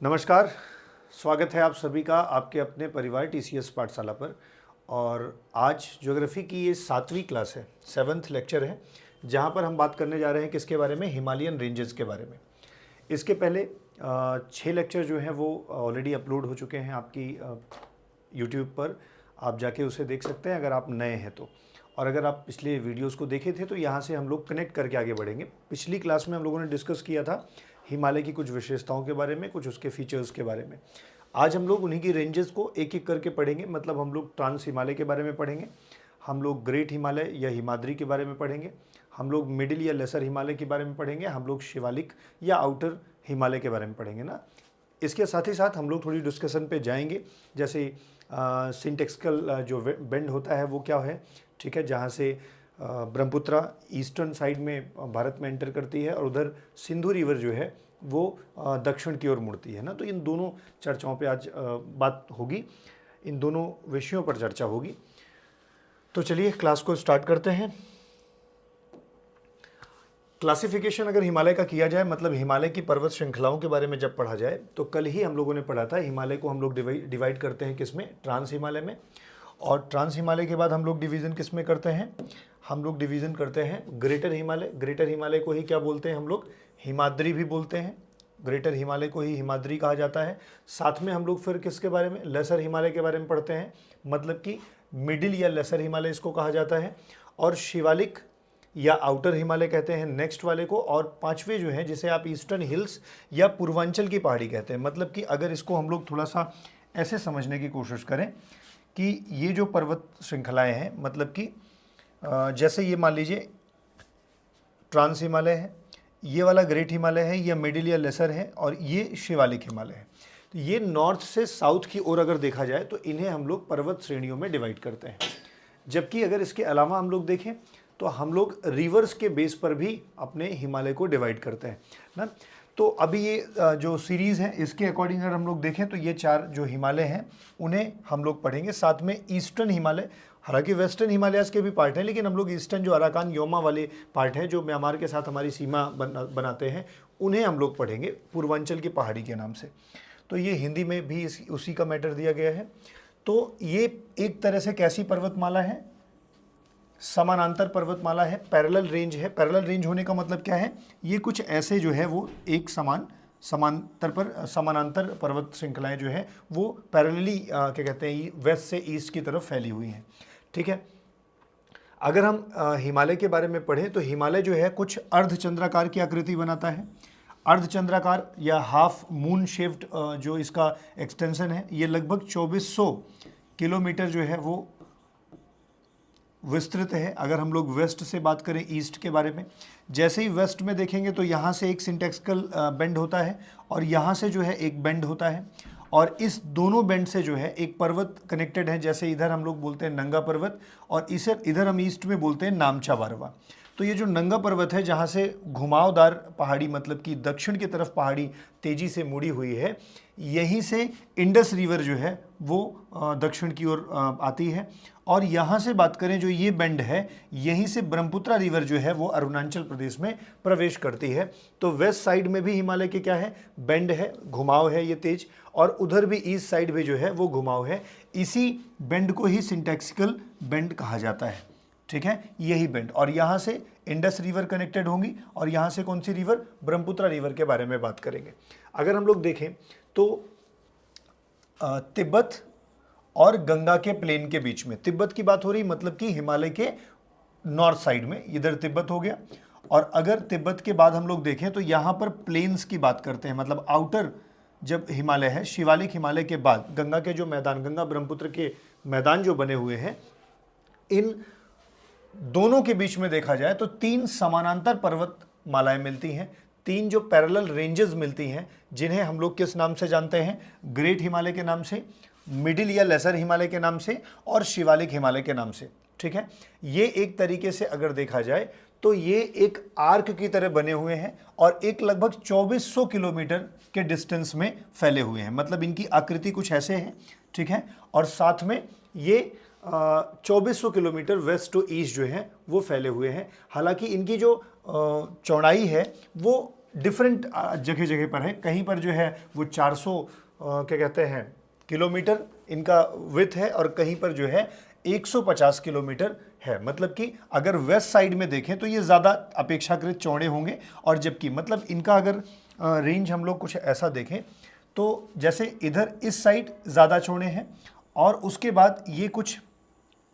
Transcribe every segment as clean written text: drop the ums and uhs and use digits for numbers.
नमस्कार, स्वागत है आप सभी का आपके अपने परिवार टीसीएस पाठशाला पर। और आज ज्योग्राफी की ये 7वीं क्लास है, 7th लेक्चर है, जहाँ पर हम बात करने जा रहे हैं किसके बारे में, हिमालयन रेंजेस के बारे में। इसके पहले 6 लेक्चर जो हैं वो ऑलरेडी अपलोड हो चुके हैं आपकी यूट्यूब पर, आप जाके उसे देख सकते हैं अगर आप नए हैं तो। और अगर आप पिछले वीडियोस को देखे थे तो यहाँ से हम लोग कनेक्ट करके आगे बढ़ेंगे। पिछली क्लास में हम लोगों ने डिस्कस किया था हिमालय की कुछ विशेषताओं के बारे में, कुछ उसके फीचर्स के बारे में। आज हम लोग उन्हीं की रेंजेस को एक एक करके पढ़ेंगे, मतलब हम लोग ट्रांस हिमालय के बारे में पढ़ेंगे, हम लोग ग्रेट हिमालय या हिमाद्री के बारे में पढ़ेंगे, हम लोग मिडिल या लेसर हिमालय के बारे में पढ़ेंगे, हम लोग शिवालिक या आउटर हिमालय के बारे में पढ़ेंगे ना। इसके साथ ही साथ हम लोग थोड़ी डिस्कशन पे जाएंगे, जैसे सिंटेक्सिकल जो बेंड होता है वो क्या है, ठीक है, जहाँ से ब्रह्मपुत्रा ईस्टर्न साइड में भारत में एंटर करती है और उधर सिंधु रिवर जो है वो दक्षिण की ओर मुड़ती है ना। तो इन दोनों चर्चाओं पे आज बात होगी, इन दोनों विषयों पर चर्चा होगी। तो चलिए क्लास को स्टार्ट करते हैं। क्लासिफिकेशन अगर हिमालय का किया जाए, मतलब हिमालय की पर्वत श्रृंखलाओं के बारे में जब पढ़ा जाए, तो कल ही हम लोगों ने पढ़ा था हिमालय को हम लोग डिवाइड करते हैं किसमें, ट्रांस हिमालय में। और ट्रांस हिमालय के बाद हम लोग डिवीज़न किस में करते हैं, हम लोग डिवीज़न करते हैं ग्रेटर हिमालय। ग्रेटर हिमालय को ही क्या बोलते हैं हम लोग, हिमाद्री भी बोलते हैं। ग्रेटर हिमालय को ही हिमाद्री कहा जाता है। साथ में हम लोग फिर किसके बारे में, लेसर हिमालय के बारे में पढ़ते हैं, मतलब कि मिडिल या लेसर हिमालय इसको कहा जाता है। और शिवालिक या आउटर हिमालय कहते हैं नेक्स्ट वाले को। और पांचवे जो है जिसे आप ईस्टर्न हिल्स या पूर्वांचल की पहाड़ी कहते हैं। मतलब कि अगर इसको हम लोग थोड़ा सा ऐसे समझने की कोशिश करें कि ये जो पर्वत श्रृंखलाएं हैं, मतलब कि जैसे ये मान लीजिए ट्रांस हिमालय है, ये वाला ग्रेट हिमालय है, ये मिडिल या लेसर है, और ये शिवालिक हिमालय है। तो ये नॉर्थ से साउथ की ओर अगर देखा जाए तो इन्हें हम लोग पर्वत श्रेणियों में डिवाइड करते हैं। जबकि अगर इसके अलावा हम लोग देखें तो हम लोग रिवर्स के बेस पर भी अपने हिमालय को डिवाइड करते हैं ना। तो अभी ये जो सीरीज़ है इसके अकॉर्डिंग अगर हम लोग देखें तो ये 4 जो हिमालय हैं उन्हें हम लोग पढ़ेंगे। साथ में ईस्टर्न हिमालय, हालांकि वेस्टर्न हिमालयस के भी पार्ट हैं, लेकिन हम लोग ईस्टर्न जो अराकान योमा वाले पार्ट हैं जो म्यांमार के साथ हमारी सीमा बनाते हैं, उन्हें हम लोग पढ़ेंगे पूर्वांचल की पहाड़ी के नाम से। तो ये हिंदी में भी उसी का मैटर दिया गया है। तो ये एक तरह से कैसी पर्वतमाला है, समानांतर पर्वतमाला है, पैरेलल रेंज है। पैरेलल रेंज होने का मतलब क्या है, ये कुछ ऐसे जो है वो एक समानांतर पर्वत श्रृंखलाएं जो है वो पैरेलली क्या कहते हैं, वेस्ट से ईस्ट की तरफ फैली हुई हैं, ठीक है। अगर हम हिमालय के बारे में पढ़ें तो हिमालय जो है कुछ अर्धचंद्राकार की आकृति बनाता है। अर्धचंद्राकार या हाफ मून शेप्ड जो इसका एक्सटेंशन है, ये लगभग 2400 किलोमीटर जो है वो विस्तृत है। अगर हम लोग वेस्ट से बात करें, ईस्ट के बारे में, जैसे ही वेस्ट में देखेंगे तो यहाँ से एक सिंटेक्सिकल बेंड होता है और यहाँ से जो है एक बेंड होता है, और इस दोनों बेंड से जो है एक पर्वत कनेक्टेड है। जैसे इधर हम लोग बोलते हैं नंगा पर्वत, और इधर हम ईस्ट में बोलते हैं नामचा बारवा। तो ये जो नंगा पर्वत है जहाँ से घुमावदार पहाड़ी, मतलब कि दक्षिण की तरफ पहाड़ी तेजी से मुड़ी हुई है, यहीं से इंडस रिवर जो है वो दक्षिण की ओर आती है। और यहाँ से बात करें जो ये बेंड है, यहीं से ब्रह्मपुत्रा रिवर जो है वो अरुणाचल प्रदेश में प्रवेश करती है। तो वेस्ट साइड में भी हिमालय के क्या है, बेंड है, घुमाव है ये तेज, और उधर भी ईस्ट साइड में जो है वो घुमाव है। इसी बेंड को ही सिंटैक्सिकल बेंड कहा जाता है, ठीक है, यही बेंड। और यहाँ से इंडस रिवर कनेक्टेड होंगी, और यहाँ से कौन सी रिवर, ब्रह्मपुत्रा रिवर के बारे में बात करेंगे। अगर हम लोग देखें तो तिब्बत और गंगा के प्लेन के बीच में, तिब्बत की बात हो रही, मतलब कि हिमालय के नॉर्थ साइड में इधर तिब्बत हो गया। और अगर तिब्बत के बाद हम लोग देखें तो यहाँ पर प्लेन्स की बात करते हैं, मतलब आउटर जब हिमालय है, शिवालिक हिमालय के बाद गंगा के जो मैदान, गंगा ब्रह्मपुत्र के मैदान जो बने हुए हैं, इन दोनों के बीच में देखा जाए तो 3 समानांतर पर्वतमालाएं मिलती हैं, 3 जो पैरेलल रेंजेस मिलती हैं, जिन्हें हम लोग किस नाम से जानते हैं, ग्रेट हिमालय के नाम से, मिडिल या लेसर हिमालय के नाम से, और शिवालिक हिमालय के नाम से, ठीक है। ये एक तरीके से अगर देखा जाए तो ये एक आर्क की तरह बने हुए हैं और एक लगभग 2400 किलोमीटर के डिस्टेंस में फैले हुए हैं। मतलब इनकी आकृति कुछ ऐसे है, ठीक है। और साथ में ये 2400 किलोमीटर वेस्ट टू ईस्ट जो है वो फैले हुए हैं। हालांकि इनकी जो चौड़ाई है वो डिफरेंट जगह जगह पर है। कहीं पर जो है वो 400 क्या कहते हैं किलोमीटर इनका विथ है, और कहीं पर जो है 150 किलोमीटर है। मतलब कि अगर वेस्ट साइड में देखें तो ये ज़्यादा अपेक्षाकृत चौड़े होंगे, और जबकि मतलब इनका अगर रेंज हम लोग कुछ ऐसा देखें तो जैसे इधर इस साइड ज़्यादा चौड़े हैं, और उसके बाद ये कुछ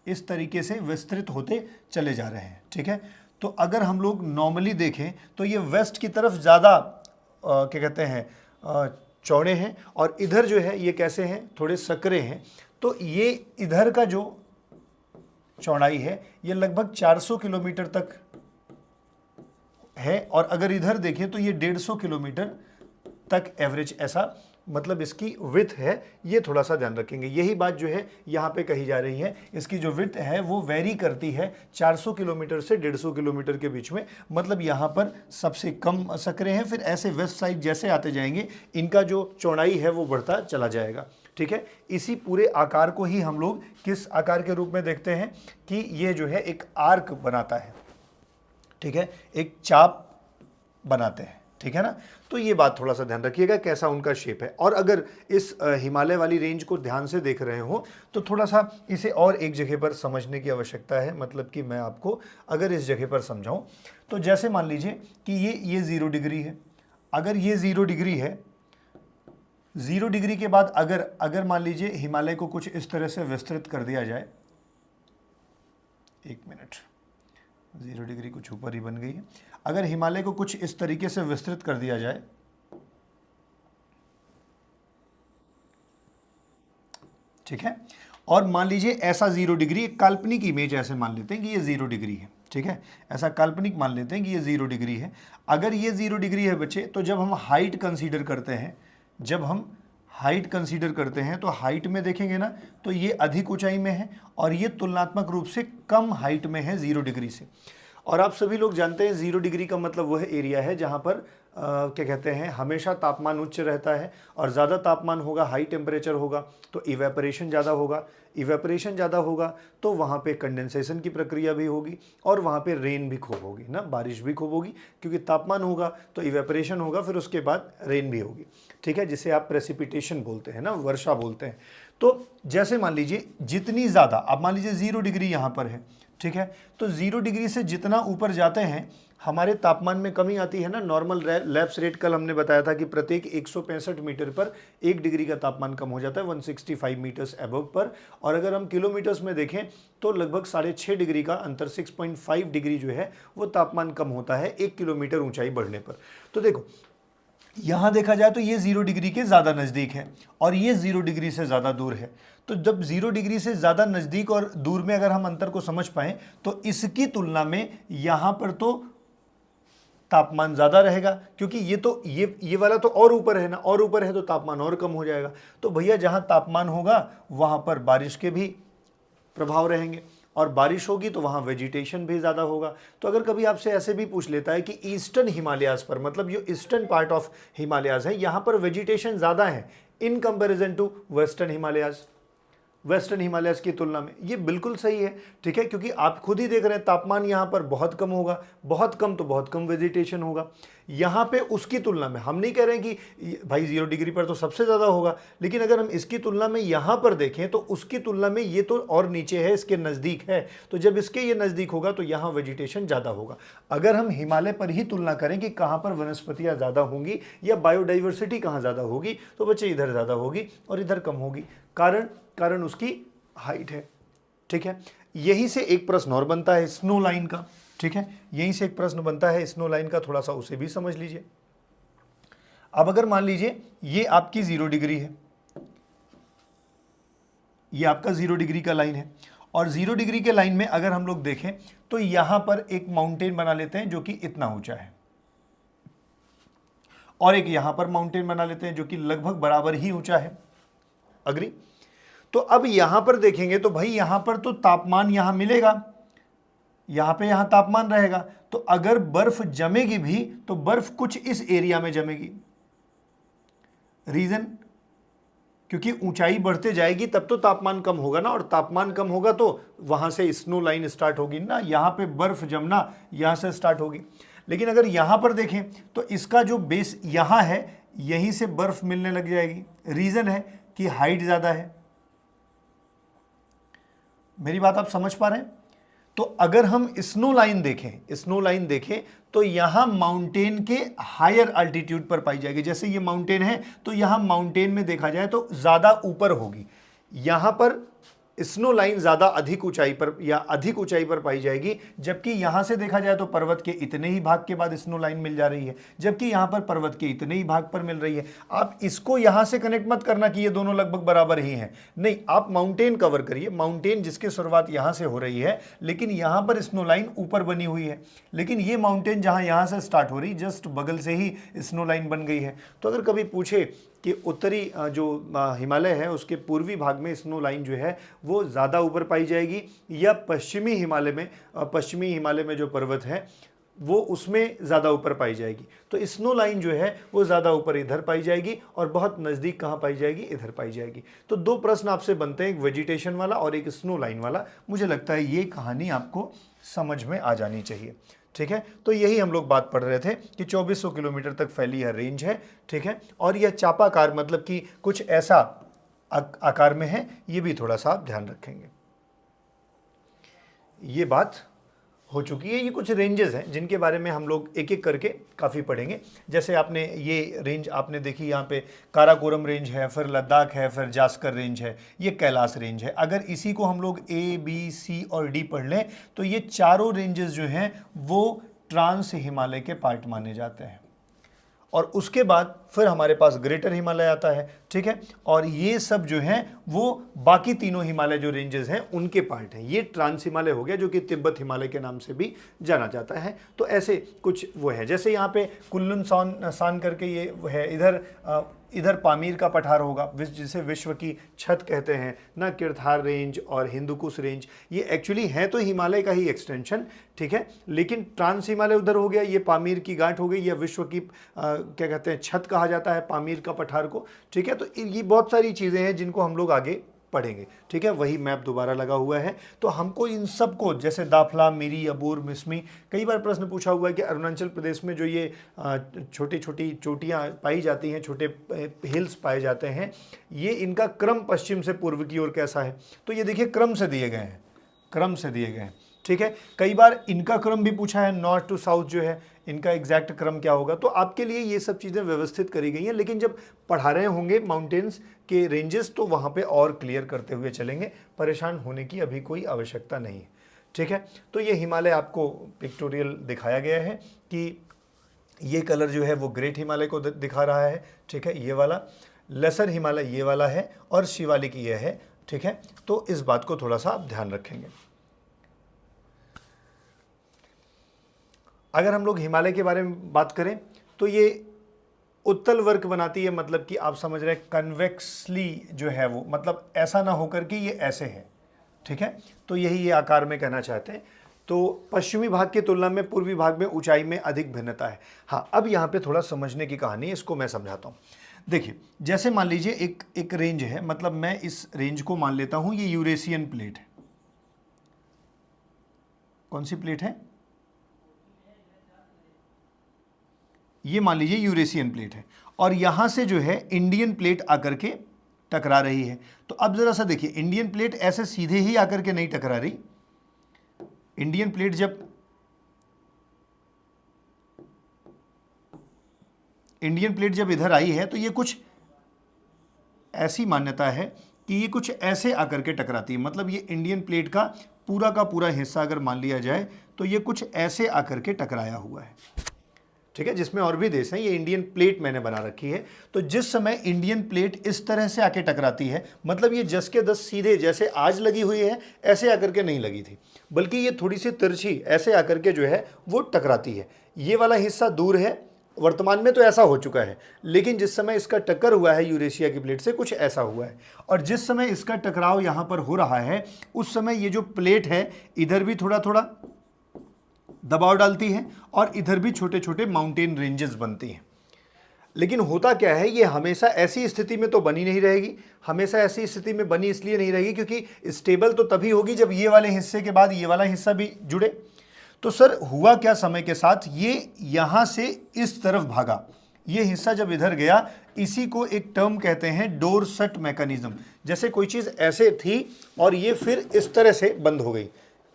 इस तरीके से विस्तृत होते चले जा रहे हैं। ठीक है, तो अगर हम लोग नॉर्मली देखें तो ये वेस्ट की तरफ ज़्यादा क्या कहते हैं चौड़े हैं, और इधर जो है ये कैसे हैं, थोड़े सकरे हैं। तो ये इधर का जो चौड़ाई है ये लगभग 400 किलोमीटर तक है, और अगर इधर देखें तो ये 150 किलोमीटर तक एवरेज, ऐसा मतलब इसकी विड्थ है। ये थोड़ा सा ध्यान रखेंगे। यही बात जो है यहाँ पे कही जा रही है, इसकी जो विड्थ है वो वेरी करती है 400 किलोमीटर से 150 किलोमीटर के बीच में। मतलब यहाँ पर सबसे कम सकरे हैं, फिर ऐसे वेस्ट साइड जैसे आते जाएंगे इनका जो चौड़ाई है वो बढ़ता चला जाएगा। ठीक है, इसी पूरे आकार को ही हम लोग किस आकार के रूप में देखते हैं कि ये जो है एक आर्क बनाता है। ठीक है, एक चाप बनाते हैं। ठीक है ना, तो ये बात थोड़ा सा ध्यान रखिएगा कैसा उनका शेप है। और अगर इस हिमालय वाली रेंज को ध्यान से देख रहे हो तो थोड़ा सा इसे और एक जगह पर समझने की आवश्यकता है। मतलब कि मैं आपको अगर इस जगह पर समझाऊं तो जैसे मान लीजिए कि ये 0 डिग्री है। अगर ये 0 डिग्री है, 0 डिग्री के बाद अगर मान लीजिए हिमालय को कुछ इस तरह से विस्तृत कर दिया जाए, 1 मिनट, 0 डिग्री कुछ ऊपर ही बन गई है। अगर हिमालय को कुछ इस तरीके से विस्तृत कर दिया जाए, ठीक है, और मान लीजिए ऐसा 0 डिग्री, एक काल्पनिक इमेज ऐसे मान लेते हैं कि ये 0 डिग्री है। ठीक है, ऐसा काल्पनिक मान लेते हैं कि ये 0 डिग्री है। अगर ये 0 डिग्री है बच्चे, तो जब हम हाइट कंसीडर करते हैं, तो हाइट में देखेंगे ना तो ये अधिक ऊंचाई में है, और ये तुलनात्मक रूप से कम हाइट में है 0 डिग्री से। और आप सभी लोग जानते हैं 0 डिग्री का मतलब वह एरिया है जहाँ पर क्या कहते हैं हमेशा तापमान उच्च रहता है, और ज़्यादा तापमान होगा, हाई टेम्परेचर होगा तो इवेपोरेशन ज़्यादा होगा तो वहाँ पे कंडेंसेशन की प्रक्रिया भी होगी, और वहाँ पे रेन भी खूब होगी ना, बारिश भी खूब होगी, क्योंकि तापमान होगा तो इवेपोरेशन होगा, फिर उसके बाद रेन भी होगी। ठीक है, जिसे आप प्रेसिपिटेशन बोलते हैं ना, वर्षा बोलते हैं। तो जैसे मान लीजिए जितनी ज़्यादा, आप मान लीजिए 0 डिग्री यहाँ पर है। ठीक है, तो 0 डिग्री से जितना ऊपर जाते हैं हमारे तापमान में कमी आती है ना। नॉर्मल लैप्स रेट कल हमने बताया था कि प्रत्येक 165 मीटर पर 1 डिग्री का तापमान कम हो जाता है, 165 मीटर्स अबव पर। और अगर हम किलोमीटर्स में देखें तो लगभग 6.5 डिग्री का अंतर, 6.5 डिग्री जो है वो तापमान कम होता है 1 किलोमीटर ऊंचाई बढ़ने पर। तो देखो यहाँ देखा जाए तो ये 0 डिग्री के ज़्यादा नज़दीक है, और ये 0 डिग्री से ज़्यादा दूर है। तो जब 0 डिग्री से ज़्यादा नज़दीक और दूर में अगर हम अंतर को समझ पाएँ तो इसकी तुलना में यहाँ पर तो तापमान ज़्यादा रहेगा, क्योंकि ये वाला तो और ऊपर है ना, और ऊपर है तो तापमान और कम हो जाएगा। तो भैया जहाँ तापमान होगा वहाँ पर बारिश के भी प्रभाव रहेंगे, और बारिश होगी तो वहाँ वेजिटेशन भी ज़्यादा होगा। तो अगर कभी आपसे ऐसे भी पूछ लेता है कि ईस्टर्न हिमालयाज़ पर, मतलब जो ईस्टर्न पार्ट ऑफ हिमालयाज़ है यहाँ पर वेजिटेशन ज़्यादा है in comparison to western Himalayas की तुलना में, ये बिल्कुल सही है। ठीक है, क्योंकि आप खुद ही देख रहे हैं तापमान यहाँ पर बहुत कम होगा, बहुत कम तो बहुत कम वेजिटेशन होगा यहाँ पे उसकी तुलना में। हम नहीं कह रहे हैं कि भाई 0 डिग्री पर तो सबसे ज़्यादा होगा, लेकिन अगर हम इसकी तुलना में यहाँ पर देखें तो उसकी तुलना में ये तो और नीचे है, इसके नज़दीक है। तो जब इसके ये नज़दीक होगा तो यहाँ वेजिटेशन ज़्यादा होगा। अगर हम हिमालय पर ही तुलना करें कि कहाँ पर वनस्पतियाँ ज़्यादा होंगी या बायोडाइवर्सिटी कहाँ ज़्यादा होगी, तो बच्चे इधर ज़्यादा होगी और इधर कम होगी। कारण उसकी हाइट है। ठीक है, यहीं से एक प्रश्न और बनता है स्नो लाइन का। ठीक है, यहीं से एक प्रश्न बनता है स्नो लाइन का, थोड़ा सा उसे भी समझ लीजिए। अब अगर मान लीजिए ये आपकी 0 डिग्री है, ये आपका 0 डिग्री का लाइन है, और 0 डिग्री के लाइन में अगर हम लोग देखें तो यहां पर एक माउंटेन बना लेते हैं जो कि इतना ऊंचा है, और एक यहां पर माउंटेन बना लेते हैं जो कि लगभग बराबर ही ऊंचा है। अग्री? तो अब यहां पर देखेंगे तो भाई यहां पर तो तापमान यहां मिलेगा, यहां तापमान रहेगा। तो अगर बर्फ जमेगी भी तो बर्फ कुछ इस एरिया में जमेगी। रीजन, क्योंकि ऊंचाई बढ़ते जाएगी तब तो तापमान कम होगा ना, और तापमान कम होगा तो वहां से स्नो लाइन स्टार्ट होगी ना, यहां पे बर्फ जमना यहां से स्टार्ट होगी। लेकिन अगर यहाँ पर देखें तो इसका जो बेस यहाँ है, यहीं से बर्फ मिलने लग जाएगी। रीज़न है कि हाइट ज़्यादा है। मेरी बात आप समझ पा रहे हैं? तो अगर हम स्नो लाइन देखें तो यहां माउंटेन के हायर अल्टीट्यूड पर पाई जाएगी। जैसे ये माउंटेन है तो यहां माउंटेन में देखा जाए तो ज़्यादा ऊपर होगी। यहां पर स्नो लाइन ज़्यादा अधिक ऊंचाई पर पाई जाएगी, जबकि यहां से देखा जाए तो पर्वत के इतने ही भाग के बाद स्नो लाइन मिल जा रही है, जबकि यहां पर पर्वत के इतने ही भाग पर मिल रही है। आप इसको यहां से कनेक्ट मत करना कि ये दोनों लगभग बराबर ही हैं, नहीं, आप माउंटेन कवर करिए। माउंटेन जिसकी शुरुआत यहां से हो रही है, लेकिन यहां पर स्नो लाइन ऊपर बनी हुई है, लेकिन ये माउंटेन जहां यहां से स्टार्ट हो रही, जस्ट बगल से ही स्नो लाइन बन गई है। तो अगर कभी पूछे कि उत्तरी जो हिमालय है उसके पूर्वी भाग में स्नो लाइन जो है वो ज़्यादा ऊपर पाई जाएगी, या पश्चिमी हिमालय में जो पर्वत है वो उसमें ज़्यादा ऊपर पाई जाएगी, तो स्नो लाइन जो है वो ज़्यादा ऊपर इधर पाई जाएगी और बहुत नज़दीक कहाँ पाई जाएगी, इधर पाई जाएगी। तो दो प्रश्न आपसे बनते हैं, एक वेजिटेशन वाला और एक स्नो लाइन वाला। मुझे लगता है ये कहानी आपको समझ में आ जानी चाहिए, ठीक है। तो यही हम लोग बात पढ़ रहे थे कि 2400 किलोमीटर तक फैली यह रेंज है, ठीक है, और यह चापाकार मतलब कि कुछ ऐसा आकार में है, ये भी थोड़ा सा आप ध्यान रखेंगे। ये बात हो चुकी है। ये कुछ रेंजेस हैं जिनके बारे में हम लोग एक एक करके काफ़ी पढ़ेंगे। जैसे आपने ये रेंज आपने देखी, यहाँ पे काराकोरम रेंज है, फिर लद्दाख है, फिर जास्कर रेंज है, ये कैलाश रेंज है। अगर इसी को हम लोग ए बी सी और डी पढ़ लें तो ये चारों रेंजेस जो हैं वो ट्रांस हिमालय के पार्ट माने जाते हैं। और उसके बाद फिर हमारे पास ग्रेटर हिमालय आता है, ठीक है, और ये सब जो हैं वो बाकी तीनों हिमालय जो रेंजेस हैं उनके पार्ट हैं। ये ट्रांस हिमालय हो गया जो कि तिब्बत हिमालय के नाम से भी जाना जाता है। तो ऐसे कुछ वो है, जैसे यहाँ पे कुल्लुन सान करके ये है, इधर पामीर का पठार होगा जिसे विश्व की छत कहते हैं ना, किरथार रेंज और हिंदुकुश रेंज, ये एक्चुअली है तो हिमालय का ही एक्सटेंशन, ठीक है, लेकिन ट्रांस हिमालय उधर हो गया, ये पामीर की गांठ हो गई, या विश्व की क्या कहते हैं छत कहा जाता है पामीर का पठार को, ठीक है। तो ये बहुत सारी चीज़ें हैं जिनको हम लोग आगे पढ़ेंगे, ठीक है। वही मैप दोबारा लगा हुआ है। तो हमको इन सबको, जैसे दाफला, मिरी, अबूर, मिसमी, कई बार प्रश्न पूछा हुआ है कि अरुणाचल प्रदेश में जो ये छोटी छोटी चोटियाँ पाई जाती हैं, छोटे हिल्स पाए जाते हैं, ये इनका क्रम पश्चिम से पूर्व की ओर कैसा है। तो ये देखिए क्रम से दिए गए हैं, ठीक है। कई बार इनका क्रम भी पूछा है, नॉर्थ टू साउथ जो है इनका एग्जैक्ट क्रम क्या होगा। तो आपके लिए ये सब चीज़ें व्यवस्थित करी गई हैं, लेकिन जब पढ़ा रहे होंगे माउंटेन्स के रेंजेस तो वहाँ पे और क्लियर करते हुए चलेंगे, परेशान होने की अभी कोई आवश्यकता नहीं है, ठीक है। तो ये हिमालय आपको पिक्टोरियल दिखाया गया है कि ये कलर जो है वो ग्रेट हिमालय को दिखा रहा है, ठीक है, ये वाला, लेसर हिमालय ये वाला है और शिवालिक ये है, ठीक है। तो इस बात को थोड़ा सा आप ध्यान रखेंगे। अगर हम लोग हिमालय के बारे में बात करें तो ये उत्तल वर्ग बनाती है, मतलब कि आप समझ रहे हैं कन्वेक्सली जो है वो, मतलब ऐसा ना होकर कि ये ऐसे है, ठीक है। तो यही ये आकार में कहना चाहते हैं। तो पश्चिमी भाग की तुलना में पूर्वी भाग में ऊंचाई में अधिक भिन्नता है। हाँ, अब यहाँ पे थोड़ा समझने की कहानी है, इसको मैं समझाता हूँ। देखिए, जैसे मान लीजिए एक रेंज है, मतलब मैं इस रेंज को मान लेता हूँ ये यूरेशियन प्लेट है। कौन सी प्लेट है? ये मान लीजिए यूरेशियन प्लेट है, और यहां से जो है इंडियन प्लेट आकर के टकरा रही है। तो अब जरा सा देखिए, इंडियन प्लेट ऐसे सीधे ही आकर के नहीं टकरा रही। इंडियन प्लेट जब इधर आई है तो ये कुछ ऐसी मान्यता है कि ये कुछ ऐसे आकर के टकराती है। मतलब ये इंडियन प्लेट का पूरा हिस्सा अगर मान लिया जाए तो ये कुछ ऐसे आकर के टकराया हुआ है, ठीक है, जिसमें और भी देश हैं। ये इंडियन प्लेट मैंने बना रखी है। तो जिस समय इंडियन प्लेट इस तरह से आके टकराती है, मतलब ये 10 के 10 सीधे जैसे आज लगी हुई है ऐसे आकर के नहीं लगी थी, बल्कि ये थोड़ी सी तिरछी ऐसे आकर के जो है वो टकराती है। ये वाला हिस्सा दूर है, वर्तमान में तो ऐसा हो चुका है, लेकिन जिस समय इसका टक्कर हुआ है यूरेशिया की प्लेट से कुछ ऐसा हुआ है। और जिस समय इसका टकराव यहाँ पर हो रहा है उस समय ये जो प्लेट है इधर भी थोड़ा थोड़ा दबाव डालती है और इधर भी छोटे छोटे माउंटेन रेंजेस बनती हैं। लेकिन होता क्या है, ये हमेशा ऐसी स्थिति में तो बनी नहीं रहेगी। हमेशा ऐसी स्थिति में बनी इसलिए नहीं रहेगी क्योंकि स्टेबल तो तभी होगी जब ये वाले हिस्से के बाद ये वाला हिस्सा भी जुड़े। तो सर हुआ क्या समय के साथ, ये यहां से इस तरफ भागा, ये हिस्सा जब इधर गया, इसी को एक टर्म कहते हैं डोरसेट मैकेनिज्म। जैसे कोई चीज़ ऐसे थी और ये फिर इस तरह से बंद हो गई,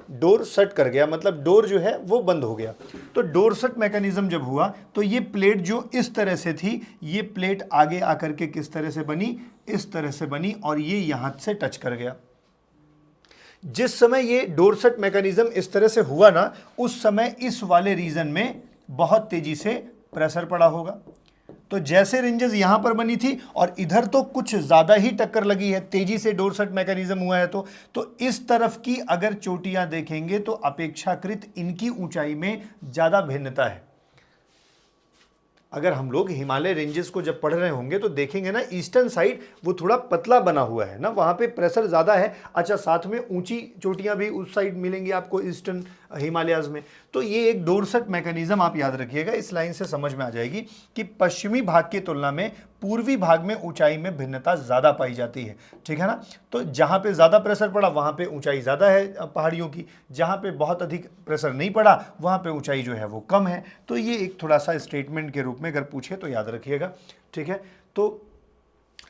डोर सट कर गया, मतलब डोर जो है वो बंद हो गया। तो डोरसेट मैकेनिज्म जब हुआ तो ये प्लेट जो इस तरह से थी, ये प्लेट आगे आकर के किस तरह से बनी, इस तरह से बनी, और ये यहां से टच कर गया। जिस समय ये डोरसेट मैकेनिज्म इस तरह से हुआ ना, उस समय इस वाले रीजन में बहुत तेजी से प्रेशर पड़ा होगा। तो जैसे रेंजेस यहां पर बनी थी और इधर तो कुछ ज्यादा ही टक्कर लगी है, तेजी से डोरसेट मैकेनिज्म हुआ है, तो इस तरफ की अगर चोटियां देखेंगे तो अपेक्षाकृत इनकी ऊंचाई में ज्यादा भिन्नता है। अगर हम लोग हिमालय रेंजेस को जब पढ़ रहे होंगे तो देखेंगे ना, ईस्टर्न साइड वो थोड़ा पतला बना हुआ है ना, वहां पे प्रेशर ज्यादा है। अच्छा, साथ में ऊंची चोटियां भी उस साइड मिलेंगी आपको ईस्टर्न हिमालयाज में। तो ये एक डोरसेट मैकेनिज्म आप याद रखिएगा, इस लाइन से समझ में आ जाएगी कि पश्चिमी भाग की तुलना में पूर्वी भाग में ऊंचाई में भिन्नता ज्यादा पाई जाती है, ठीक है ना। तो जहां पे ज्यादा प्रेशर पड़ा वहां पे ऊंचाई ज्यादा है पहाड़ियों की, जहां पे बहुत अधिक प्रेशर नहीं पड़ा वहां पे ऊंचाई जो है वो कम है। तो ये एक थोड़ा सा स्टेटमेंट के रूप में अगर पूछे तो याद रखिएगा, ठीक है। तो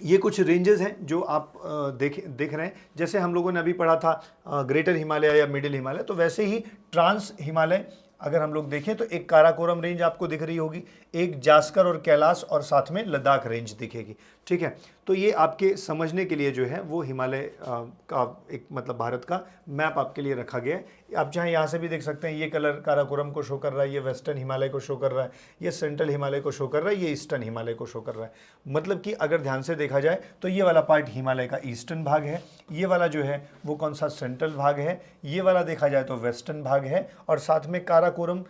ये कुछ रेंजेस हैं जो आप देख रहे हैं। जैसे हम लोगों ने अभी पढ़ा था ग्रेटर हिमालय या मिडिल हिमालय, तो वैसे ही ट्रांस हिमालय अगर हम लोग देखें तो एक काराकोरम रेंज आपको दिख रही होगी, एक जास्कर और कैलाश, और साथ में लद्दाख रेंज दिखेगी, ठीक है। तो ये आपके समझने के लिए जो है वो हिमालय का एक मतलब भारत का मैप आपके लिए रखा गया है। आप चाहे यहाँ से भी देख सकते हैं, ये कलर काराकोरम को शो कर रहा है, ये वेस्टर्न हिमालय को शो कर रहा है, ये सेंट्रल हिमालय को शो कर रहा है, ये ईस्टर्न हिमालय को शो कर रहा है। मतलब कि अगर ध्यान से देखा जाए तो ये वाला पार्ट हिमालय का ईस्टर्न भाग है, ये वाला जो है वो कौन सा सेंट्रल भाग है, ये वाला देखा जाए तो वेस्टर्न भाग है, और साथ में काराकोरम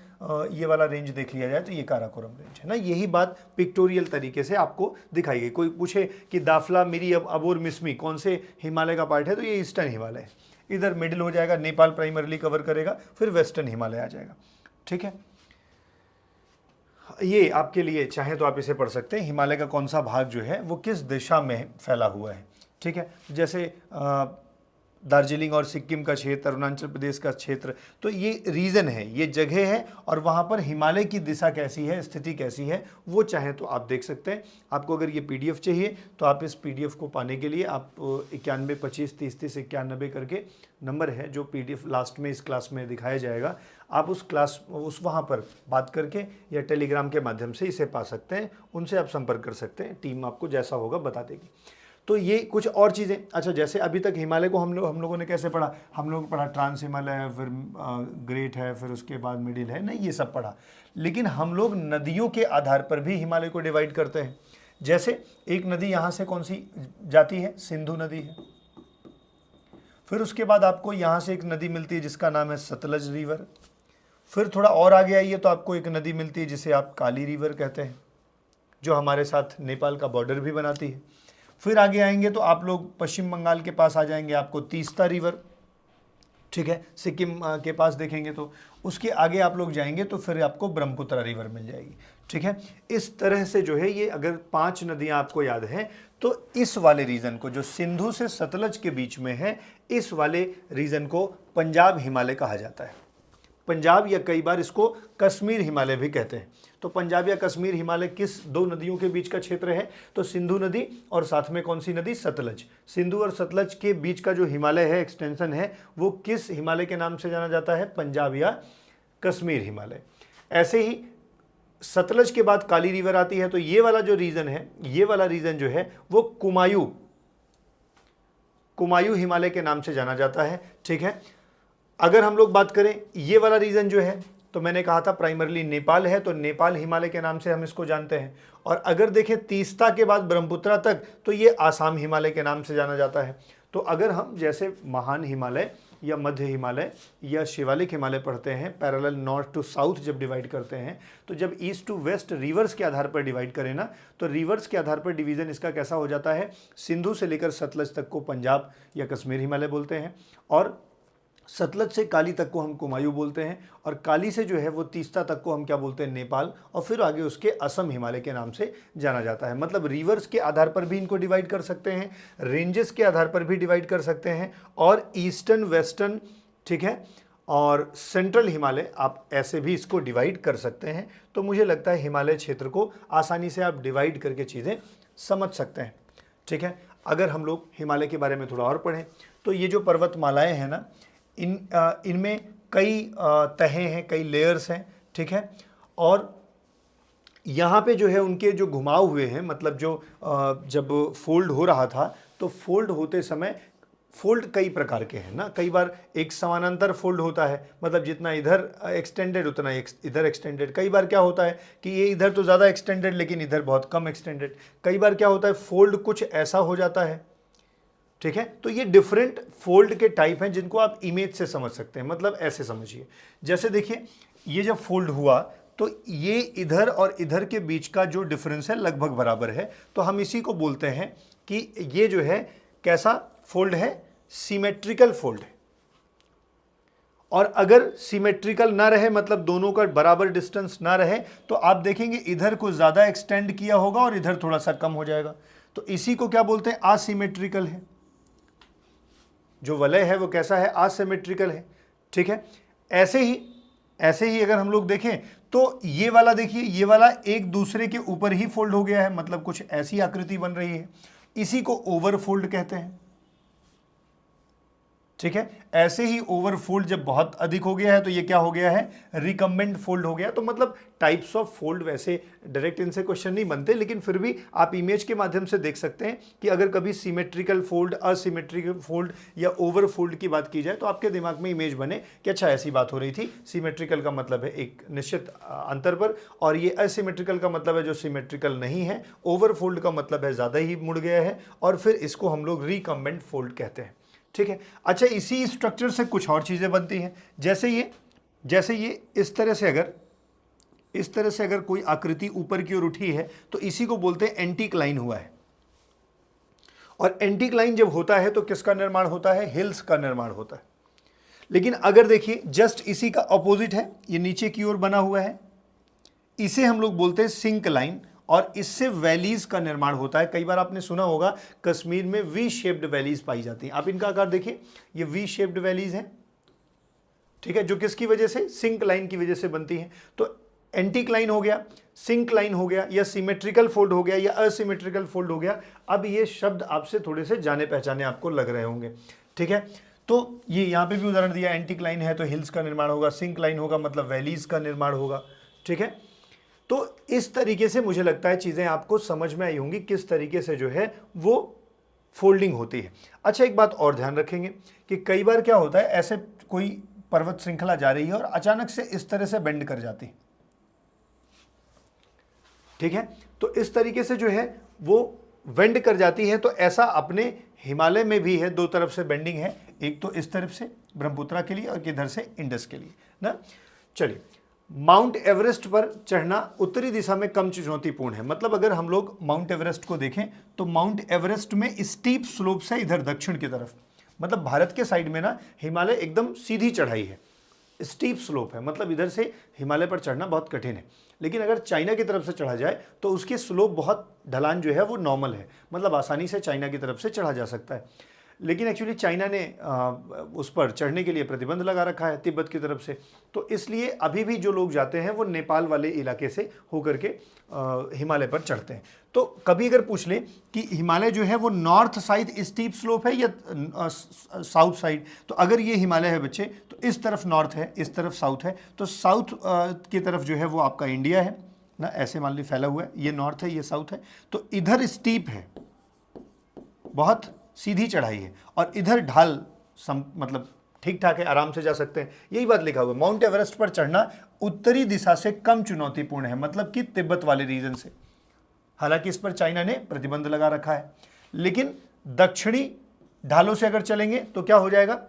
ये वाला रेंज देख लिया जाए तो ये काराकोरम रेंज है ना। यही बात पिक्टोरियल तरीके से आपको दिखाई गई। कोई पूछे कि दाफला मिरी अबोर मिसमी कौन से हिमालय का पार्ट है, तो ये ईस्टर्न हिमालय है। इधर मिडिल हो जाएगा, नेपाल प्राइमरली कवर करेगा, फिर वेस्टर्न हिमालय आ जाएगा, ठीक है। ये आपके लिए चाहे तो आप इसे पढ़ सकते हैं, हिमालय का कौन सा भाग जो है वो किस दिशा में फैला हुआ है, ठीक है। जैसे दार्जिलिंग और सिक्किम का क्षेत्र, अरुणाचल प्रदेश का क्षेत्र, तो ये रीजन है, ये जगह है, और वहाँ पर हिमालय की दिशा कैसी है, स्थिति कैसी है, वो चाहे तो आप देख सकते हैं। आपको अगर ये पीडीएफ चाहिए तो आप इस पीडीएफ को पाने के लिए आप 91 25 30 30 91 करके नंबर है जो पीडीएफ लास्ट में इस क्लास में दिखाया जाएगा, आप उस वहाँ पर बात करके या टेलीग्राम के माध्यम से इसे पा सकते हैं। उनसे आप संपर्क कर सकते हैं, टीम आपको जैसा होगा बता देगी। तो ये कुछ और चीज़ें। अच्छा, जैसे अभी तक हिमालय को हम लोगों ने कैसे पढ़ा, हम लोग पढ़ा ट्रांस हिमालय है, फिर ग्रेट है, फिर उसके बाद मिडिल है, नहीं ये सब पढ़ा। लेकिन हम लोग नदियों के आधार पर भी हिमालय को डिवाइड करते हैं। जैसे एक नदी यहाँ से कौन सी जाती है, सिंधु नदी है। फिर उसके बाद आपको यहाँ से एक नदी मिलती है जिसका नाम है सतलज रिवर। फिर थोड़ा और आगे आइए तो आपको एक नदी मिलती है जिसे आप काली रिवर कहते हैं, जो हमारे साथ नेपाल का बॉर्डर भी बनाती है। फिर आगे आएंगे तो आप लोग पश्चिम बंगाल के पास आ जाएंगे, आपको तीस्ता रिवर, ठीक है। सिक्किम के पास देखेंगे तो उसके आगे आप लोग जाएंगे तो फिर आपको ब्रह्मपुत्र रिवर मिल जाएगी, ठीक है। इस तरह से जो है ये अगर 5 नदियां आपको याद है तो इस वाले रीजन को जो सिंधु से सतलज के बीच में है, इस वाले रीजन को पंजाब हिमालय कहा जाता है। पंजाब या कई बार इसको कश्मीर हिमालय भी कहते हैं। तो पंजाब या कश्मीर हिमालय किस 2 नदियों के बीच का क्षेत्र है, तो सिंधु नदी और साथ में कौन सी नदी, सतलज। सिंधु और सतलज के बीच का जो हिमालय है, एक्सटेंशन है, वो किस हिमालय के नाम से जाना जाता है, पंजाब या कश्मीर हिमालय। ऐसे ही सतलज के बाद काली रिवर आती है, तो ये वाला जो रीजन है, ये वाला रीजन जो है वो कुमायूं हिमालय के नाम से जाना जाता है, ठीक है। अगर हम लोग बात करें ये वाला रीजन जो है, तो मैंने कहा था प्राइमरली नेपाल है, तो नेपाल हिमालय के नाम से हम इसको जानते हैं। और अगर देखें तीस्ता के बाद ब्रह्मपुत्रा तक, तो ये आसाम हिमालय के नाम से जाना जाता है। तो अगर हम जैसे महान हिमालय या मध्य हिमालय या शिवालिक हिमालय पढ़ते हैं, पैरेलल नॉर्थ टू साउथ जब डिवाइड करते हैं, तो जब ईस्ट टू वेस्ट रिवर्स के आधार पर डिवाइड करें ना, तो रिवर्स के आधार पर डिवीजन इसका कैसा हो जाता है, सिंधु से लेकर सतलज तक को पंजाब या कश्मीर हिमालय बोलते हैं, और सतलज से काली तक को हम कुमायूं बोलते हैं, और काली से जो है वो तीस्ता तक को हम क्या बोलते हैं, नेपाल, और फिर आगे उसके असम हिमालय के नाम से जाना जाता है। मतलब रिवर्स के आधार पर भी इनको डिवाइड कर सकते हैं, रेंजेस के आधार पर भी डिवाइड कर सकते हैं, और ईस्टर्न वेस्टर्न, ठीक है, और सेंट्रल हिमालय, आप ऐसे भी इसको डिवाइड कर सकते हैं। तो मुझे लगता है हिमालय क्षेत्र को आसानी से आप डिवाइड करके चीज़ें समझ सकते हैं। ठीक है, अगर हम लोग हिमालय के बारे में थोड़ा और पढ़ें तो ये जो पर्वतमालाएं हैं ना, इनमें कई तहें हैं, कई लेयर्स हैं। ठीक है, और यहाँ पे जो है उनके जो घुमाव हुए हैं, मतलब जो जब फोल्ड हो रहा था तो फोल्ड होते समय फोल्ड कई प्रकार के हैं ना। कई बार एक समानांतर फोल्ड होता है, मतलब जितना इधर एक्सटेंडेड उतना इधर एक्सटेंडेड। कई बार क्या होता है कि ये इधर तो ज़्यादा एक्सटेंडेड लेकिन इधर बहुत कम एक्सटेंडेड। कई बार क्या होता है फोल्ड कुछ ऐसा हो जाता है। ठीक है, तो ये डिफरेंट फोल्ड के टाइप हैं जिनको आप इमेज से समझ सकते हैं। मतलब ऐसे समझिए, जैसे देखिए ये जब फोल्ड हुआ तो ये इधर और इधर के बीच का जो डिफरेंस है लगभग बराबर है, तो हम इसी को बोलते हैं कि ये जो है कैसा फोल्ड है, सिमेट्रिकल फोल्ड है। और अगर सिमेट्रिकल ना रहे, मतलब दोनों का बराबर डिस्टेंस ना रहे, तो आप देखेंगे इधर को ज्यादा एक्सटेंड किया होगा और इधर थोड़ा सा कम हो जाएगा। तो इसी को क्या बोलते हैं, असिमेट्रिकल है। जो वलय है वो कैसा है, असिमेट्रिकल है। ठीक है, ऐसे ही अगर हम लोग देखें तो ये वाला देखिए, ये वाला एक दूसरे के ऊपर ही फोल्ड हो गया है, मतलब कुछ ऐसी आकृति बन रही है, इसी को ओवरफोल्ड कहते हैं। ठीक है, ऐसे ही ओवरफोल्ड जब बहुत अधिक हो गया है तो ये क्या हो गया है, रिकम्बेंट फोल्ड हो गया। तो मतलब टाइप्स ऑफ फोल्ड वैसे डायरेक्ट इनसे क्वेश्चन नहीं बनते, लेकिन फिर भी आप इमेज के माध्यम से देख सकते हैं कि अगर कभी सिमेट्रिकल फोल्ड, असिमेट्रिकल फोल्ड या ओवरफोल्ड की बात की जाए तो आपके दिमाग में इमेज बने कि अच्छा ऐसी बात हो रही थी। सिमेट्रिकल का मतलब है एक निश्चित अंतर पर, और ये असिमेट्रिकल का मतलब है जो सिमेट्रिकल नहीं है। ओवरफोल्ड का मतलब है ज़्यादा ही मुड़ गया है, और फिर इसको हम लोग रिकम्बेंट फोल्ड कहते हैं। ठीक है, अच्छा इसी स्ट्रक्चर से कुछ और चीज़ें बनती हैं, जैसे ये इस तरह से अगर कोई आकृति ऊपर की ओर उठी है तो इसी को बोलते हैं एंटीक्लाइन हुआ है। और एंटीक्लाइन जब होता है तो किसका निर्माण होता है, हिल्स का निर्माण होता है। लेकिन अगर देखिए जस्ट इसी का ऑपोजिट है, ये नीचे की ओर बना हुआ है, इसे हम लोग बोलते हैं सिंकलाइन, और इससे वैलीज का निर्माण होता है। कई बार आपने सुना होगा कश्मीर में वी शेप्ड वैलीज पाई जाती हैं। आप इनका आकार देखिए, ये वी शेप्ड वैलीज हैं। ठीक है, जो किसकी वजह से, सिंकलाइन की वजह से बनती हैं। तो एंटीक्लाइन हो गया, सिंकलाइन हो गया, या सिमेट्रिकल फोल्ड हो गया, या असिमेट्रिकल फोल्ड हो गया। अब ये शब्द आपसे थोड़े से जाने पहचाने आपको लग रहे होंगे। ठीक है, तो ये यहाँ पे भी उदाहरण दिया, एंटीक्लाइन है तो हिल्स का निर्माण होगा, सिंकलाइन होगा मतलब वैलीज का निर्माण होगा। ठीक है, तो इस तरीके से मुझे लगता है चीज़ें आपको समझ में आई होंगी किस तरीके से जो है वो फोल्डिंग होती है। अच्छा एक बात और ध्यान रखेंगे कि कई बार क्या होता है, ऐसे कोई पर्वत श्रृंखला जा रही है और अचानक से इस तरह से बेंड कर जाती है। ठीक है, तो इस तरीके से जो है वो बेंड कर जाती है। तो ऐसा अपने हिमालय में भी है, दो तरफ से बेंडिंग है, एक तो इस तरफ से ब्रह्मपुत्रा के लिए और इधर से इंडस के लिए ना। चलिए, माउंट एवरेस्ट पर चढ़ना उत्तरी दिशा में कम चुनौतीपूर्ण है। मतलब अगर हम लोग माउंट एवरेस्ट को देखें तो माउंट एवरेस्ट में स्टीप स्लोप से इधर दक्षिण की तरफ, मतलब भारत के साइड में ना हिमालय एकदम सीधी चढ़ाई है, स्टीप स्लोप है, मतलब इधर से हिमालय पर चढ़ना बहुत कठिन है। लेकिन अगर चाइना की तरफ से चढ़ा जाए तो उसकी स्लोप बहुत ढलान जो है वो नॉर्मल है, मतलब आसानी से चाइना की तरफ से चढ़ा जा सकता है। लेकिन एक्चुअली चाइना ने उस पर चढ़ने के लिए प्रतिबंध लगा रखा है तिब्बत की तरफ से। तो इसलिए अभी भी जो लोग जाते हैं वो नेपाल वाले इलाके से होकर के हिमालय पर चढ़ते हैं। तो कभी अगर पूछ ले कि हिमालय जो है वो नॉर्थ साइड स्टीप स्लोप है या साउथ साइड, तो अगर ये हिमालय है बच्चे तो इस तरफ नॉर्थ है, इस तरफ साउथ है। तो साउथ की तरफ जो है वो आपका इंडिया है ना, ऐसे मान ली फैला हुआ है, ये नॉर्थ है ये साउथ है। तो इधर स्टीप है, बहुत सीधी चढ़ाई है, और इधर ढाल मतलब ठीक ठाक है, आराम से जा सकते हैं। यही बात लिखा हुआ है, माउंट एवरेस्ट पर चढ़ना उत्तरी दिशा से कम चुनौतीपूर्ण है, मतलब कि तिब्बत वाले रीजन से। हालांकि इस पर चाइना ने प्रतिबंध लगा रखा है, लेकिन दक्षिणी ढालों से अगर चलेंगे तो क्या हो जाएगा,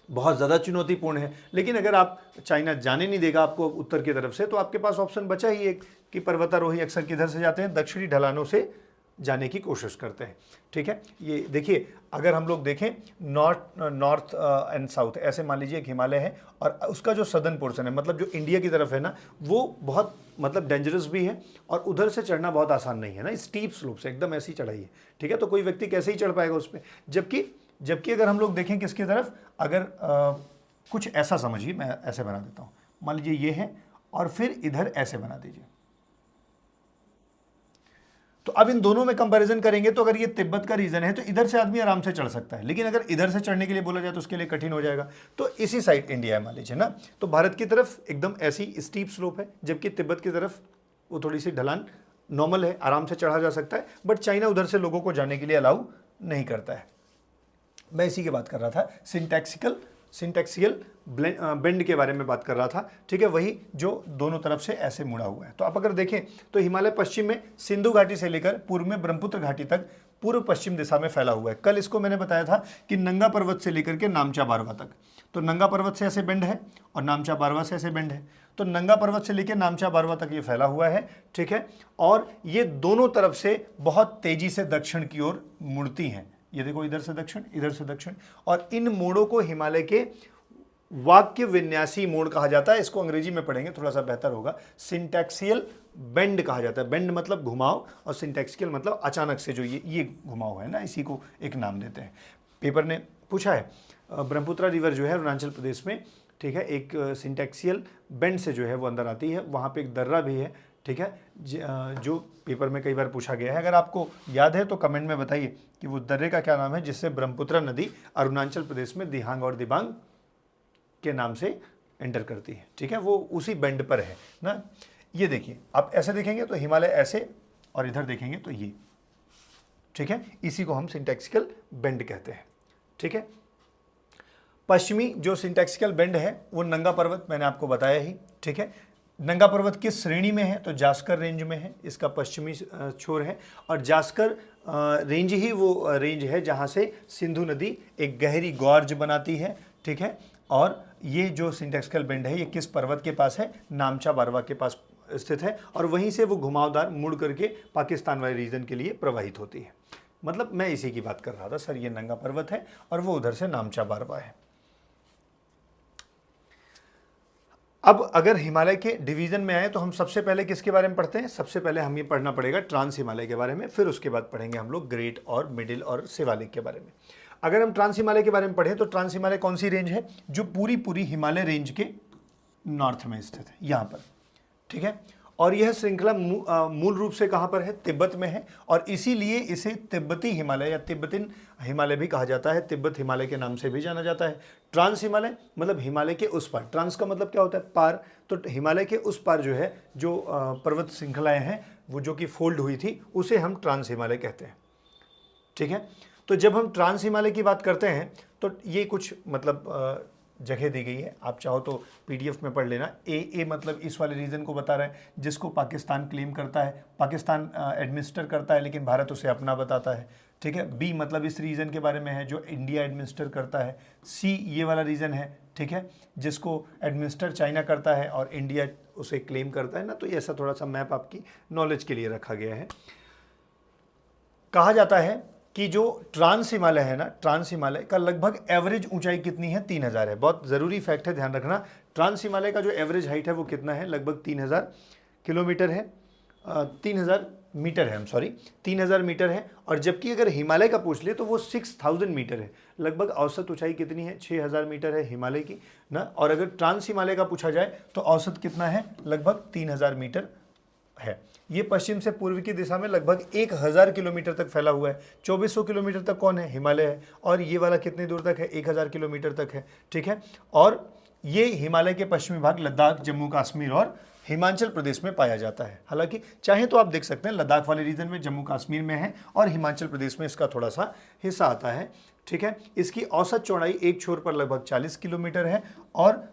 बहुत ज़्यादा चुनौतीपूर्ण है। लेकिन अगर आप चाइना जाने नहीं देगा आपको उत्तर की तरफ से, तो आपके पास ऑप्शन बचा ही एक कि पर्वतारोही अक्सर किधर से जाते हैं, दक्षिणी ढलानों से जाने की कोशिश करते हैं। ठीक है, ये देखिए अगर हम लोग देखें नॉर्थ एंड साउथ, ऐसे मान लीजिए एक हिमालय है और उसका जो सदर्न पोर्शन है, मतलब जो इंडिया की तरफ है ना, वो बहुत मतलब डेंजरस भी है और उधर से चढ़ना बहुत आसान नहीं है ना, स्टीप स्लोप से एकदम ऐसी चढ़ाई है। ठीक है, तो कोई व्यक्ति कैसे ही चढ़ पाएगा उस पर। जबकि अगर हम लोग देखें किसकी तरफ, अगर कुछ ऐसा समझिए, मैं ऐसे बना देता हूँ, मान लीजिए ये है और फिर इधर ऐसे बना दीजिए। तो अब इन दोनों में कंपैरिजन करेंगे तो अगर ये तिब्बत का रीजन है तो इधर से आदमी आराम से चढ़ सकता है, लेकिन अगर इधर से चढ़ने के लिए बोला जाए तो उसके लिए कठिन हो जाएगा। तो इसी साइड इंडिया है मान लीजिए ना, तो भारत की तरफ एकदम ऐसी स्टीप स्लोप है, जबकि तिब्बत की तरफ वो थोड़ी सी ढलान नॉर्मल है, आराम से चढ़ा जा सकता है, बट चाइना उधर से लोगों को जाने के लिए अलाउ नहीं करता है। मैं इसी की बात कर रहा था, सिंटैक्सियल बेंड के बारे में बात कर रहा था, ठीक है, वही जो दोनों तरफ से ऐसे मुड़ा हुआ है। तो आप अगर देखें तो हिमालय पश्चिम में सिंधु घाटी से लेकर पूर्व में ब्रह्मपुत्र घाटी तक पूर्व पश्चिम दिशा में फैला हुआ है। कल इसको मैंने बताया था कि नंगा पर्वत से लेकर के नामचा बारवा तक, तो नंगा पर्वत से ऐसे बेंड है और नामचा बारवा से ऐसे बेंड है, तो नंगा पर्वत से लेकर नामचा बारवा तक ये फैला हुआ है, ठीक है, और ये दोनों तरफ से बहुत तेजी से दक्षिण की ओर मुड़ती हैं। ये देखो, इधर से दक्षिण, इधर से दक्षिण, और इन मोड़ों को हिमालय के वाक्य विन्यासी मोड़ कहा जाता है। इसको अंग्रेजी में पढ़ेंगे थोड़ा सा बेहतर होगा, सिंटैक्सियल बेंड कहा जाता है। बेंड मतलब घुमाव और सिंटैक्सियल मतलब अचानक से जो ये घुमाव है ना, इसी को एक नाम देते हैं। पेपर ने पूछा है, ब्रह्मपुत्र रिवर जो है अरुणाचल प्रदेश में, ठीक है, एक सिंटैक्सियल बेंड से जो है वो अंदर आती है, वहाँ पे एक दर्रा भी है, ठीक है, जो पेपर में कई बार पूछा गया है। अगर आपको याद है तो कमेंट में बताइए कि वो दर्रे का क्या नाम है जिससे ब्रह्मपुत्र नदी अरुणाचल प्रदेश में दिहांग और दिबांग के नाम से एंटर करती है, ठीक है, वो उसी बेंड पर है ना। ये देखिए, आप ऐसे देखेंगे तो हिमालय ऐसे, और इधर देखेंगे तो ये, ठीक है, इसी को हम सिंटैक्सिकल बेंड कहते हैं, ठीक है। पश्चिमी जो सिंटैक्सिकल बेंड है वो नंगा पर्वत मैंने आपको बताया ही, ठीक है। नंगा पर्वत किस श्रेणी में है, तो जास्कर रेंज में है, इसका पश्चिमी छोर है, और जास्कर रेंज ही वो रेंज है जहाँ से सिंधु नदी एक गहरी गॉर्ज बनाती है, ठीक है। और ये जो सिंटैक्सिकल बेंड है ये किस पर्वत के पास है, नामचा बारवा के पास स्थित है, और वहीं से वो घुमावदार मुड़ करके पाकिस्तान वाले रीजन के लिए प्रवाहित होती है। मतलब मैं इसी की बात कर रहा था सर, ये नंगा पर्वत है और वो उधर से नामचा बारवा है। अब अगर हिमालय के डिवीजन में आए तो हम सबसे पहले किसके बारे में पढ़ते हैं, सबसे पहले हमें पढ़ना पड़ेगा ट्रांस हिमालय के बारे में, फिर उसके बाद पढ़ेंगे हम लोग ग्रेट और मिडिल और शिवालिक के बारे में। अगर हम ट्रांस हिमालय के बारे में पढ़ें तो ट्रांस हिमालय कौन सी रेंज है, जो पूरी हिमालय रेंज के नॉर्थ में स्थित है, यहाँ पर, ठीक है। और यह श्रृंखला मूल रूप से कहाँ पर है, तिब्बत में है, और इसीलिए इसे तिब्बती हिमालय या तिब्बतिन हिमालय भी कहा जाता है, तिब्बत हिमालय के नाम से भी जाना जाता है। ट्रांस हिमालय मतलब हिमालय के उस पार, ट्रांस का मतलब क्या होता है, पार, तो हिमालय के उस पार जो है जो पर्वत श्रृंखलाएं हैं वो जो कि फोल्ड हुई थी उसे हम ट्रांस हिमालय कहते हैं, ठीक है। तो जब हम ट्रांस हिमालय की बात करते हैं तो ये कुछ मतलब जगह दी गई है, आप चाहो तो पीडीएफ में पढ़ लेना। ए मतलब इस वाले रीजन को बता रहा है जिसको पाकिस्तान क्लेम करता है, पाकिस्तान एडमिनिस्टर करता है लेकिन भारत उसे अपना बताता है, ठीक है। बी मतलब इस रीजन के बारे में है जो इंडिया एडमिनिस्टर करता है। सी ये वाला रीजन है, ठीक है, जिसको एडमिनिस्टर चाइना करता है और इंडिया उसे क्लेम करता है ना। तो ये ऐसा थोड़ा सा मैप आपकी नॉलेज के लिए रखा गया है। कहा जाता है कि जो ट्रांस हिमालय है ना, ट्रांस हिमालय का लगभग एवरेज ऊंचाई कितनी है, 3000 है। बहुत ज़रूरी फैक्ट है, ध्यान रखना। ट्रांस हिमालय का जो एवरेज हाइट है वो कितना है, लगभग 3000 किलोमीटर है, 3000 मीटर है, 3000 मीटर है। और जबकि अगर हिमालय का पूछ ले तो वो 6000 मीटर है, लगभग औसत ऊंचाई कितनी है, 6000 मीटर है हिमालय की ना। और अगर ट्रांस हिमालय का पूछा जाए तो औसत कितना है, लगभग 3000 मीटर है। ये पश्चिम से पूर्व की दिशा में लगभग 1000 किलोमीटर तक फैला हुआ है। 2400 किलोमीटर तक कौन है, हिमालय है, और ये वाला कितनी दूर तक है, 1000 किलोमीटर तक है, ठीक है। और ये हिमालय के पश्चिमी भाग लद्दाख, जम्मू कश्मीर और हिमाचल प्रदेश में पाया जाता है। हालांकि चाहे तो आप देख सकते हैं लद्दाख वाले रीजन में, जम्मू कश्मीर में है, और हिमाचल प्रदेश में इसका थोड़ा सा हिस्सा आता है, ठीक है। इसकी औसत चौड़ाई एक छोर पर लगभग 40 किलोमीटर है और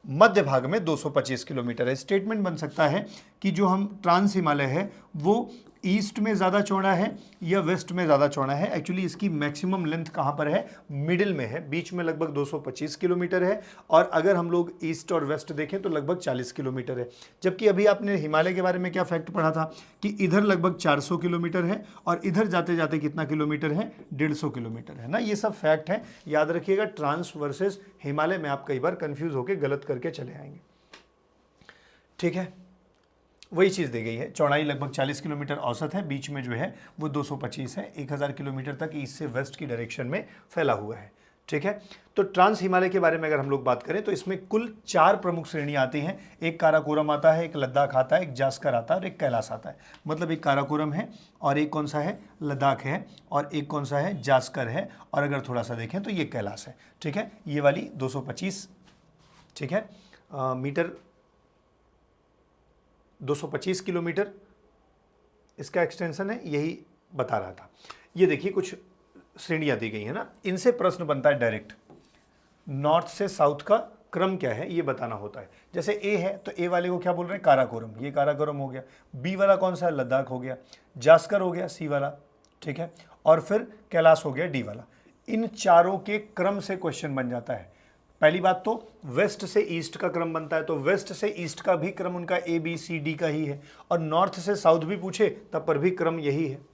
मध्य भाग में 225 किलोमीटर है। स्टेटमेंट बन सकता है कि जो हम ट्रांस हिमालय है वो ईस्ट में ज़्यादा चौड़ा है या वेस्ट में ज़्यादा चौड़ा है। एक्चुअली इसकी मैक्सिमम लेंथ कहाँ पर है, मिडिल में है, बीच में लगभग 225 किलोमीटर है, और अगर हम लोग ईस्ट और वेस्ट देखें तो लगभग 40 किलोमीटर है। जबकि अभी आपने हिमालय के बारे में क्या फैक्ट पढ़ा था कि इधर लगभग 400 किलोमीटर है और इधर जाते जाते कितना किलोमीटर है, 150 किलोमीटर है ना। ये सब फैक्ट है, याद रखिएगा। ट्रांस वर्सेस हिमालय में आप कई बार कन्फ्यूज़ होकर गलत करके चले आएंगे, ठीक है। वही चीज़ दी गई है, चौड़ाई लगभग 40 किलोमीटर औसत है, बीच में जो है वो 225 है, 1000 किलोमीटर तक ईस्ट से वेस्ट की डायरेक्शन में फैला हुआ है, ठीक है। तो ट्रांस हिमालय के बारे में अगर हम लोग बात करें तो इसमें कुल 4 प्रमुख श्रेणियां आती हैं। एक काराकोरम आता है, एक लद्दाख आता है, एक जास्कर आता है और एक कैलाश आता है। मतलब एक काराकोरम है और एक कौन सा है, लद्दाख है, और एक कौन सा है, जास्कर है, और अगर थोड़ा सा देखें तो ये कैलाश है। ठीक है, ये वाली 225, ठीक है, मीटर, 225 किलोमीटर इसका एक्सटेंशन है, यही बता रहा था। ये देखिए कुछ श्रेणियां दी गई है ना, इनसे प्रश्न बनता है डायरेक्ट। नॉर्थ से साउथ का क्रम क्या है ये बताना होता है। जैसे ए है तो ए वाले को क्या बोल रहे हैं, काराकोरम, ये काराकोरम हो गया। बी वाला कौन सा है, लद्दाख हो गया। जास्कर हो गया सी वाला, ठीक है, और फिर कैलाश हो गया डी वाला। इन चारों के क्रम से क्वेश्चन बन जाता है। पहली बात तो वेस्ट से ईस्ट का क्रम बनता है, तो वेस्ट से ईस्ट का भी क्रम उनका ए बी सी डी का ही है, और नॉर्थ से साउथ भी पूछे तब पर भी क्रम यही है।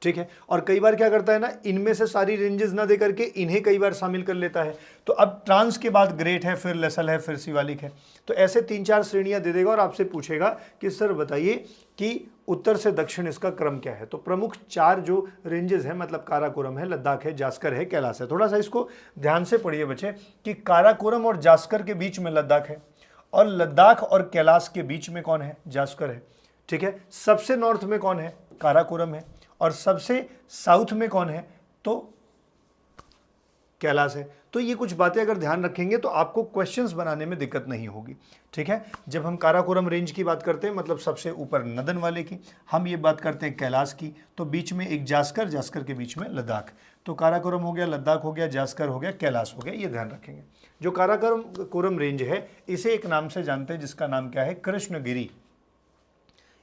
ठीक है, और कई बार क्या करता है ना, इनमें से सारी रेंजेस ना दे करके इन्हें कई बार शामिल कर लेता है। तो अब ट्रांस के बाद ग्रेट है, फिर लेसल है, फिर शिवालिक है, तो ऐसे 3-4 श्रेणियां दे देगा और आपसे पूछेगा कि सर बताइए कि उत्तर से दक्षिण इसका क्रम क्या है। तो प्रमुख 4 जो रेंजेस हैं, मतलब काराकोरम है, लद्दाख है, जास्कर है, कैलाश है। थोड़ा सा इसको ध्यान से पढ़िए बच्चे कि काराकोरम और जास्कर के बीच में लद्दाख है, और लद्दाख और कैलाश के बीच में कौन है, जास्कर है। ठीक है, सबसे नॉर्थ में कौन है, काराकोरम है, और सबसे साउथ में कौन है, तो कैलाश है। तो ये कुछ बातें अगर ध्यान रखेंगे तो आपको क्वेश्चंस बनाने में दिक्कत नहीं होगी। ठीक है, जब हम काराकोरम रेंज की बात करते हैं, मतलब सबसे ऊपर नदन वाले की, हम ये बात करते हैं कैलाश की, तो बीच में एक जास्कर, जास्कर के बीच में लद्दाख। तो काराकोरम हो गया, लद्दाख हो गया, जास्कर हो गया, कैलाश हो गया, ये ध्यान रखेंगे। जो काराकोरम रेंज है इसे एक नाम से जानते हैं जिसका नाम क्या है, कृष्णगिरी।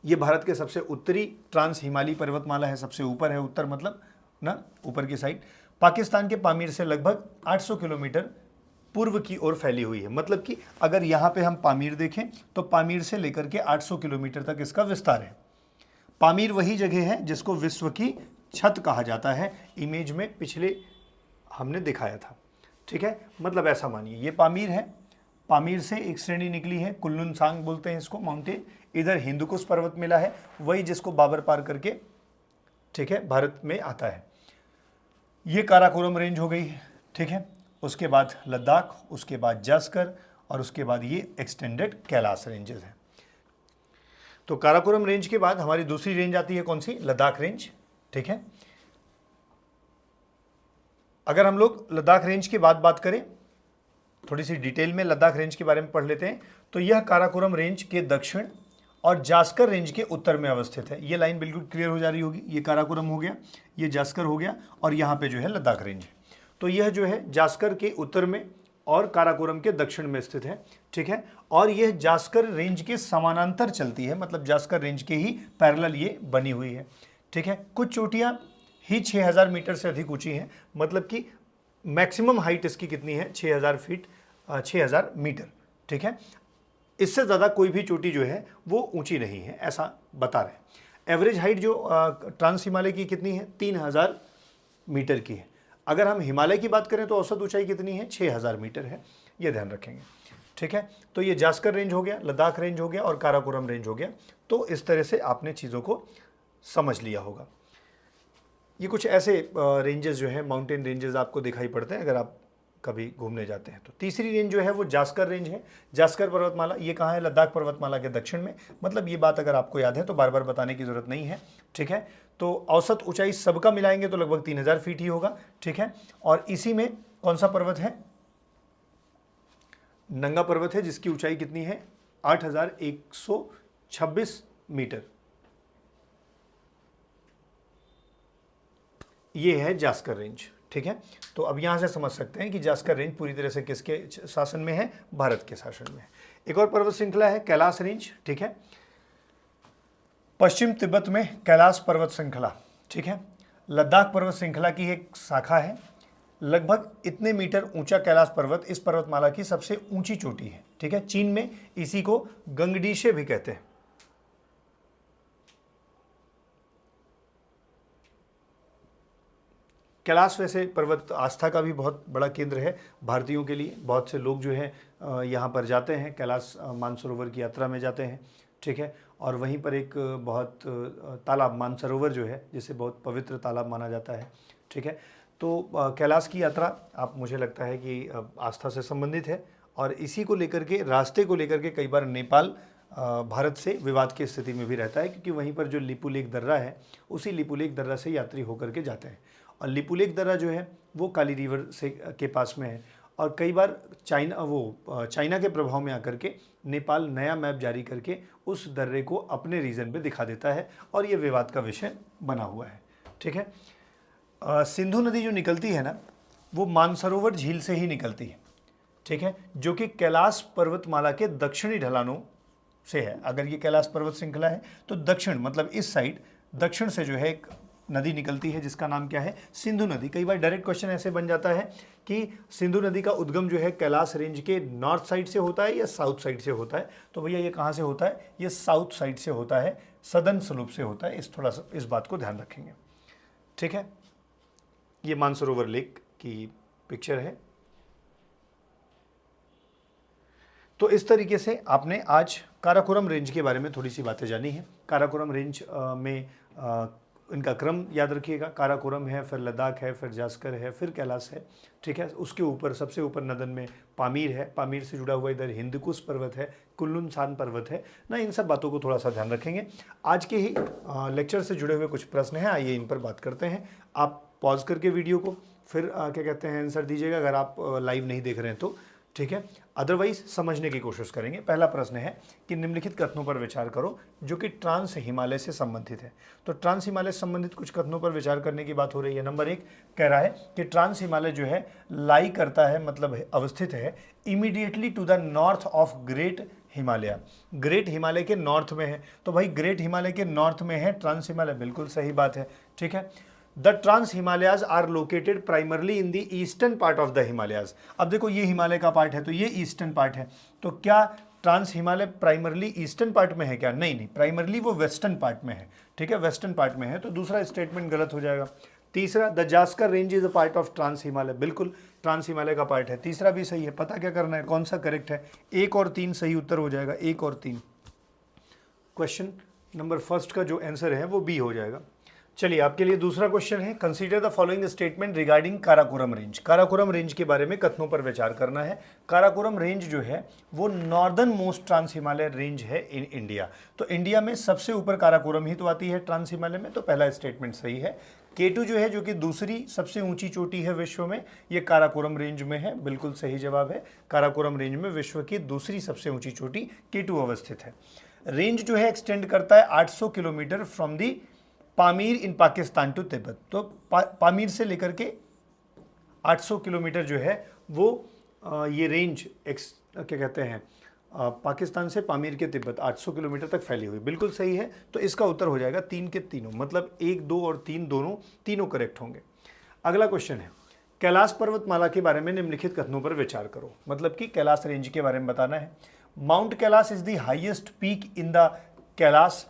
ये भारत के सबसे उत्तरी ट्रांस हिमालयी पर्वतमाला है, सबसे ऊपर है, उत्तर मतलब ना ऊपर की साइड। पाकिस्तान के पामीर से लगभग 800 किलोमीटर पूर्व की ओर फैली हुई है। मतलब कि अगर यहाँ पे हम पामीर देखें तो पामीर से लेकर के 800 किलोमीटर तक इसका विस्तार है। पामीर वही जगह है जिसको विश्व की छत कहा जाता है, इमेज में पिछले हमने दिखाया था। ठीक है, मतलब ऐसा मानिए ये पामीर है, पामीर से एक श्रेणी निकली है, कुल्लुनसांग बोलते हैं इसको, माउंटेन। इधर हिंदुकुश पर्वत मिला है, वही जिसको बाबर पार करके, ठीक है, भारत में आता है। ये काराकोरम रेंज हो गई है। ठीक है, उसके बाद लद्दाख, उसके बाद जास्कर, और उसके बाद ये एक्सटेंडेड कैलाश रेंजेस हैं। तो काराकोरम रेंज के बाद हमारी दूसरी रेंज आती है कौन सी, लद्दाख रेंज। ठीक है, अगर हम लोग लद्दाख रेंज की बात करें, थोड़ी सी डिटेल में लद्दाख रेंज के बारे में पढ़ लेते हैं। तो यह काराकोरम रेंज के दक्षिण और जास्कर रेंज के उत्तर में अवस्थित है। ये लाइन बिल्कुल क्लियर हो जा रही होगी। ये काराकोरम हो गया, ये जास्कर हो गया, और यहाँ पे जो है लद्दाख रेंज है। तो यह जो है जास्कर के उत्तर में और काराकोरम के दक्षिण में स्थित है। ठीक है, और यह जास्कर रेंज के समानांतर चलती है, मतलब जास्कर रेंज के ही पैरेलल ये बनी हुई है। ठीक है, कुछ चोटियाँ ही 6000 मीटर से अधिक ऊंची हैं, मतलब कि मैक्सिमम हाइट इसकी कितनी है, 6000 फीट, 6000 मीटर। ठीक है, इससे ज़्यादा कोई भी चोटी जो है वो ऊंची नहीं है, ऐसा बता रहे हैं। एवरेज हाइट जो ट्रांस हिमालय की कितनी है, 3000 मीटर की है। अगर हम हिमालय की बात करें तो औसत ऊंचाई कितनी है, 6000 मीटर है, ये ध्यान रखेंगे। ठीक है, तो ये जास्कर रेंज हो गया, लद्दाख रेंज हो गया, और काराकोरम रेंज हो गया। तो इस तरह से आपने चीज़ों को समझ लिया होगा। ये कुछ ऐसे रेंजेस जो हैं, माउंटेन रेंजेस आपको दिखाई पड़ते हैं अगर आप कभी घूमने जाते हैं तो। तीसरी रेंज जो है वो जास्कर रेंज है। जास्कर पर्वतमाला ये कहाँ है, लद्दाख पर्वतमाला के दक्षिण में। मतलब ये बात अगर आपको याद है तो बार बार बताने की जरूरत नहीं है। ठीक है, तो औसत ऊंचाई सबका मिलाएंगे तो लगभग 3000 फीट ही होगा। ठीक है, और इसी में कौन सा पर्वत है, नंगा पर्वत है, जिसकी ऊंचाई कितनी है, 8126 मीटर। ये है जास्कर रेंज। ठीक है, तो अब यहाँ से समझ सकते हैं कि जास्कर रेंज पूरी तरह से किसके शासन में है, भारत के शासन में है। एक और पर्वत श्रृंखला है कैलाश रेंज। ठीक है, पश्चिम तिब्बत में कैलाश पर्वत श्रृंखला। ठीक है, लद्दाख पर्वत श्रृंखला की एक शाखा है। लगभग इतने मीटर ऊंचा कैलाश पर्वत इस पर्वतमाला की सबसे ऊंची चोटी है। ठीक है, चीन में इसी को गंगडीशे भी कहते हैं। कैलाश वैसे पर्वत आस्था का भी बहुत बड़ा केंद्र है भारतीयों के लिए। बहुत से लोग जो है यहाँ पर जाते हैं, कैलाश मानसरोवर की यात्रा में जाते हैं। ठीक है, और वहीं पर एक बहुत तालाब, मानसरोवर जो है जिसे बहुत पवित्र तालाब माना जाता है। ठीक है, तो कैलाश की यात्रा आप, मुझे लगता है कि आस्था से संबंधित है, और इसी को लेकर के, रास्ते को लेकर के कई बार नेपाल भारत से विवाद की स्थिति में भी रहता है, क्योंकि वहीं पर जो लिपुलेख दर्रा है, उसी लिपुलेख दर्रा से यात्री होकर के जाते हैं। और लिपुलेख दर्रा जो है वो काली रिवर से के पास में है, और कई बार चाइना के प्रभाव में आकर के नेपाल नया मैप जारी करके उस दर्रे को अपने रीजन पे दिखा देता है, और ये विवाद का विषय बना हुआ है। ठीक है, सिंधु नदी जो निकलती है ना, वो मानसरोवर झील से ही निकलती है। ठीक है, जो कि कैलाश पर्वतमाला के दक्षिणी ढलानों से है। अगर ये कैलाश पर्वत श्रृंखला है तो दक्षिण, मतलब इस साइड दक्षिण से जो है एक नदी निकलती है जिसका नाम क्या है, सिंधु नदी। कई बार डायरेक्ट क्वेश्चन ऐसे बन जाता है कि सिंधु नदी का उद्गम जो है कैलाश रेंज के नॉर्थ साइड से होता है या साउथ साइड से होता है। तो भैया ये कहाँ से होता है, ये साउथ साइड से होता है, सदर्न स्लोप से होता है। थोड़ा सा इस बात को ध्यान रखेंगे। ठीक है, ये मानसरोवर लेक की पिक्चर है। तो इस तरीके से आपने आज काराकोरम रेंज के बारे में थोड़ी सी बातें जानी है। काराकोरम रेंज में इनका क्रम याद रखिएगा, काराकोरम है, फिर लद्दाख है, फिर जास्कर है, फिर कैलाश है। ठीक है, उसके ऊपर सबसे ऊपर नदन में पामीर है, पामीर से जुड़ा हुआ इधर हिंदकुश पर्वत है, कुल्लुन पर्वत है ना। इन सब बातों को थोड़ा सा ध्यान रखेंगे। आज के ही लेक्चर से जुड़े हुए कुछ प्रश्न हैं, आइए इन पर बात करते हैं। आप पॉज करके वीडियो को फिर क्या कहते हैं आंसर दीजिएगा, अगर आप लाइव नहीं देख रहे हैं तो। ठीक है, अदरवाइज समझने की कोशिश करेंगे। पहला प्रश्न है कि निम्नलिखित कथनों पर विचार करो जो कि ट्रांस हिमालय से संबंधित है। तो ट्रांस हिमालय से संबंधित कुछ कथनों पर विचार करने की बात हो रही है। नंबर 1 कह रहा है कि ट्रांस हिमालय जो है लाई करता है, मतलब अवस्थित है immediately to the north of great Himalaya. Great Himalaya के नॉर्थ में है, तो भाई ग्रेट हिमालय के नॉर्थ में है ट्रांस हिमालय, बिल्कुल सही बात है। ठीक है, the trans Himalayas are located primarily in the eastern part of the Himalayas. अब देखो ये हिमालय का पार्ट है तो ये ईस्टर्न पार्ट है, तो क्या trans Himalaya primarily eastern part में है क्या? नहीं नहीं, प्राइमरली वो वेस्टर्न पार्ट में है। ठीक है, वेस्टर्न पार्ट में है, तो दूसरा स्टेटमेंट गलत हो जाएगा। तीसरा, the Zanskar range is a part of trans Himalaya, बिल्कुल ट्रांस हिमालय का पार्ट है। तीसरा भी सही है। पता क्या करना है, कौन सा करेक्ट है? 1 और 3 सही उत्तर हो जाएगा, 1 और 3। क्वेश्चन नंबर फर्स्ट का जो आंसर है वो बी हो जाएगा। चलिए, आपके लिए दूसरा क्वेश्चन है, consider the following statement regarding Karakoram range. Karakoram range के बारे में कथनों पर विचार करना है। काराकोरम रेंज जो है वो northern most trans Himalaya range है इन इंडिया। तो इंडिया में सबसे ऊपर काराकोरम ही तो आती है ट्रांस हिमालय में, तो पहला स्टेटमेंट सही है। K2 जो है, जो कि दूसरी सबसे ऊंची चोटी है विश्व में, ये काराकोरम रेंज में है, बिल्कुल सही जवाब है। काराकोरम रेंज में विश्व की दूसरी सबसे ऊंची चोटी K2 अवस्थित है। रेंज जो है एक्सटेंड करता है 800 kilometre from the Pamir in Pakistan to Tibet. तो पामीर से लेकर के 800 किलोमीटर जो है वो ये रेंज क्या कहते हैं पाकिस्तान से पामीर के तिब्बत 800 किलोमीटर तक फैली हुई, बिल्कुल सही है। तो इसका उत्तर हो जाएगा 3 के तीनों, मतलब 1, 2 और 3 तीनों करेक्ट होंगे। अगला क्वेश्चन है, कैलाश पर्वतमाला के बारे में निम्नलिखित कथनों पर विचार करो। मतलब कि कैलाश रेंज के बारे में बताना है। Mount Kailash is the highest peak in the Kailash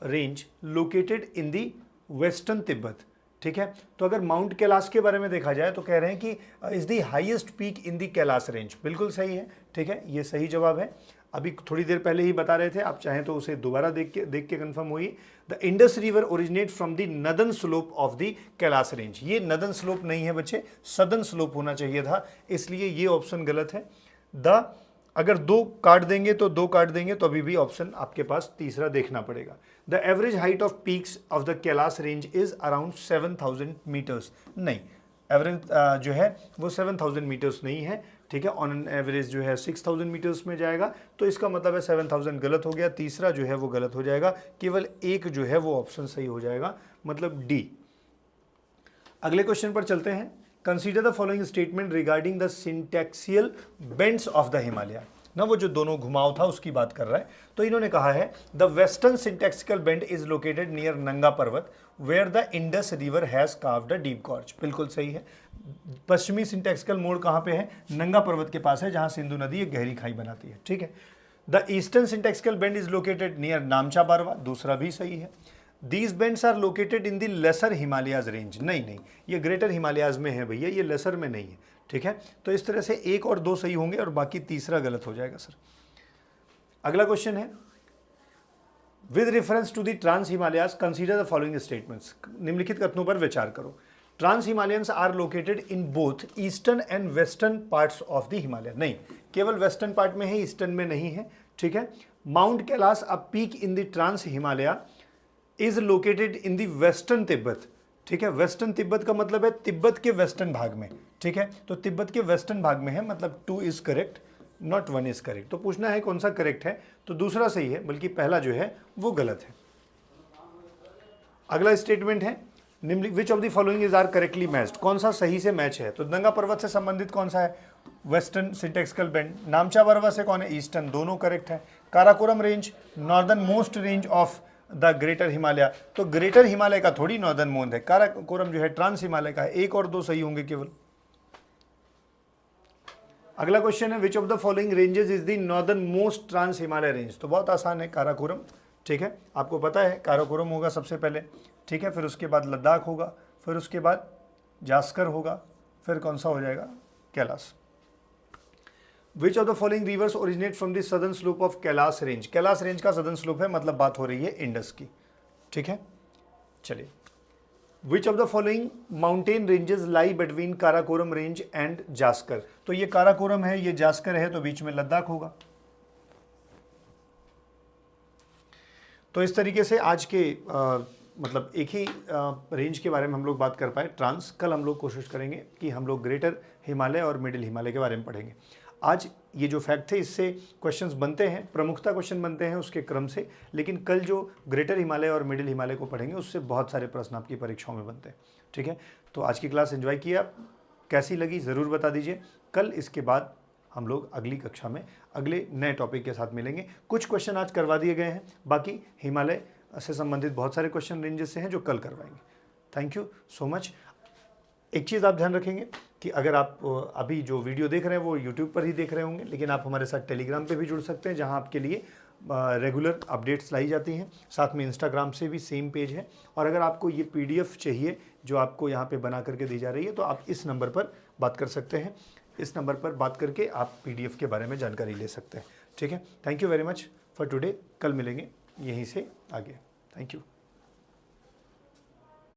range located in the western Tibet. ठीक है, तो अगर माउंट कैलाश के बारे में देखा जाए तो कह रहे हैं कि is the highest peak in the Kailash range, बिल्कुल सही है। ठीक है, ये सही जवाब है। अभी थोड़ी देर पहले ही बता रहे थे, आप चाहें तो उसे दोबारा देख के कंफर्म हुई। The Indus river originate from the northern slope of the Kailash range. ये नदन स्लोप नहीं है बच्चे, सदन स्लोप होना चाहिए था, इसलिए ये ऑप्शन गलत है। अगर 2 काट देंगे तो 2 काट देंगे तो अभी भी ऑप्शन आपके पास तीसरा देखना पड़ेगा। The average height of peaks of the Kailash range is around 7000 metres. नहीं, एवरेज जो है वो 7000 मीटर्स नहीं है। ठीक है, ऑन एन एवरेज जो है 6000 मीटर्स में जाएगा, तो इसका मतलब है 7000 गलत हो गया, तीसरा जो है वो गलत हो जाएगा, केवल एक जो है वो ऑप्शन सही हो जाएगा, मतलब डी। अगले क्वेश्चन पर चलते हैं। Consider the following statement regarding the syntaxial bends of the Himalaya. ना वो जो दोनों घुमाव था उसकी बात कर रहा है। तो इन्होंने कहा है the western syntaxial bend is located near Nanga Parbat where the Indus river has carved a deep gorge, बिल्कुल सही है। पश्चिमी सिंटैक्सिकल मोड़ कहाँ पे है? नंगा पर्वत के पास है, जहां सिंधु नदी एक गहरी खाई बनाती है। ठीक है, the eastern syntaxial bend is located near Namcha Barwa, दूसरा भी सही है। These bends are located in the lesser Himalayas range. नहीं नहीं, ये ग्रेटर हिमालयाज में है भैया, ये लेसर में नहीं है। ठीक है, तो इस तरह से 1 और 2 सही होंगे और बाकी तीसरा गलत हो जाएगा सर। अगला क्वेश्चन है, with reference to the trans Himalayas consider the following statements. निम्नलिखित कथनों पर विचार करो। Trans Himalayans are located in both eastern and western parts of the Himalaya, नहीं केवल वेस्टर्न पार्ट में है, ईस्टर्न में नहीं है, ठीक है। Mount Kailash a peak in the trans Himalaya is located in the western Tibet, ठीक है। वेस्टर्न तिब्बत का मतलब है तिब्बत के वेस्टर्न भाग में, ठीक है। तो तिब्बत के वेस्टर्न भाग में है, मतलब 2 is correct, not 1 is correct. तो पूछना है कौन सा करेक्ट है, तो दूसरा सही है, बल्कि पहला जो है वो गलत है। अगला स्टेटमेंट है निम्नलिखित which of the following is are correctly matched, कौन सा सही से मैच है। तो नंगा पर्वत से संबंधित कौन सा है, वेस्टर्न सिंटेक्सिकल बेंड। नामचा पर्वत से कौन है, ईस्टर्न, दोनों करेक्ट है। Karakoram range northern most range of the greater Himalaya, तो ग्रेटर हिमालय का थोड़ी नॉर्दर्न मोस्ट है, काराकोरम जो है ट्रांस हिमालय का है। 1 और 2 सही होंगे केवल। अगला क्वेश्चन है which of the following ranges is the northern most trans Himalaya range, तो बहुत आसान है, काराकोरम, ठीक है। आपको पता है काराकोरम होगा सबसे पहले, ठीक है, फिर उसके बाद लद्दाख होगा, फिर उसके बाद जास्कर होगा, फिर कौन सा हो जाएगा, कैलाश। विच of the following rivers originate from the southern slope of Kailash range, Kailash range का सदर्न स्लोप है, मतलब बात हो रही है इंडस की, ठीक है। चलिए, विच of the following mountain ranges lie between Karakoram range and Zanskar, तो ये काराकोरम है, ये जास्कर है, तो बीच में लद्दाख होगा। तो इस तरीके से आज के मतलब एक ही रेंज के बारे में हम लोग बात कर पाए, ट्रांस। कल हम लोग कोशिश करेंगे कि हम लोग ग्रेटर हिमालय और मिडिल हिमालय के बारे में पढ़ेंगे। आज ये जो फैक्ट थे इससे क्वेश्चंस बनते हैं, प्रमुखता क्वेश्चन बनते हैं उसके क्रम से, लेकिन कल जो ग्रेटर हिमालय और मिडिल हिमालय को पढ़ेंगे उससे बहुत सारे प्रश्न आपकी परीक्षाओं में बनते हैं, ठीक है। तो आज की क्लास एंजॉय किया, कैसी लगी ज़रूर बता दीजिए। कल इसके बाद हम लोग अगली कक्षा में अगले नए टॉपिक के साथ मिलेंगे। कुछ क्वेश्चन आज करवा दिए गए हैं, बाकी हिमालय से संबंधित बहुत सारे क्वेश्चन रेंजेस से हैं जो कल करवाएंगे। Thank you so much. एक चीज़ आप ध्यान रखेंगे कि अगर आप अभी जो वीडियो देख रहे हैं वो यूट्यूब पर ही देख रहे होंगे, लेकिन आप हमारे साथ टेलीग्राम पे भी जुड़ सकते हैं, जहां आपके लिए रेगुलर अपडेट्स लाई जाती हैं। साथ में इंस्टाग्राम से भी सेम पेज है। और अगर आपको ये PDF चाहिए जो आपको यहाँ पे बना करके दी जा रही है, तो आप इस नंबर पर बात कर सकते हैं। इस नंबर पर बात करके आप PDF के बारे में जानकारी ले सकते हैं, ठीक है। Thank you very much for today. कल मिलेंगे यहीं से आगे। Thank you.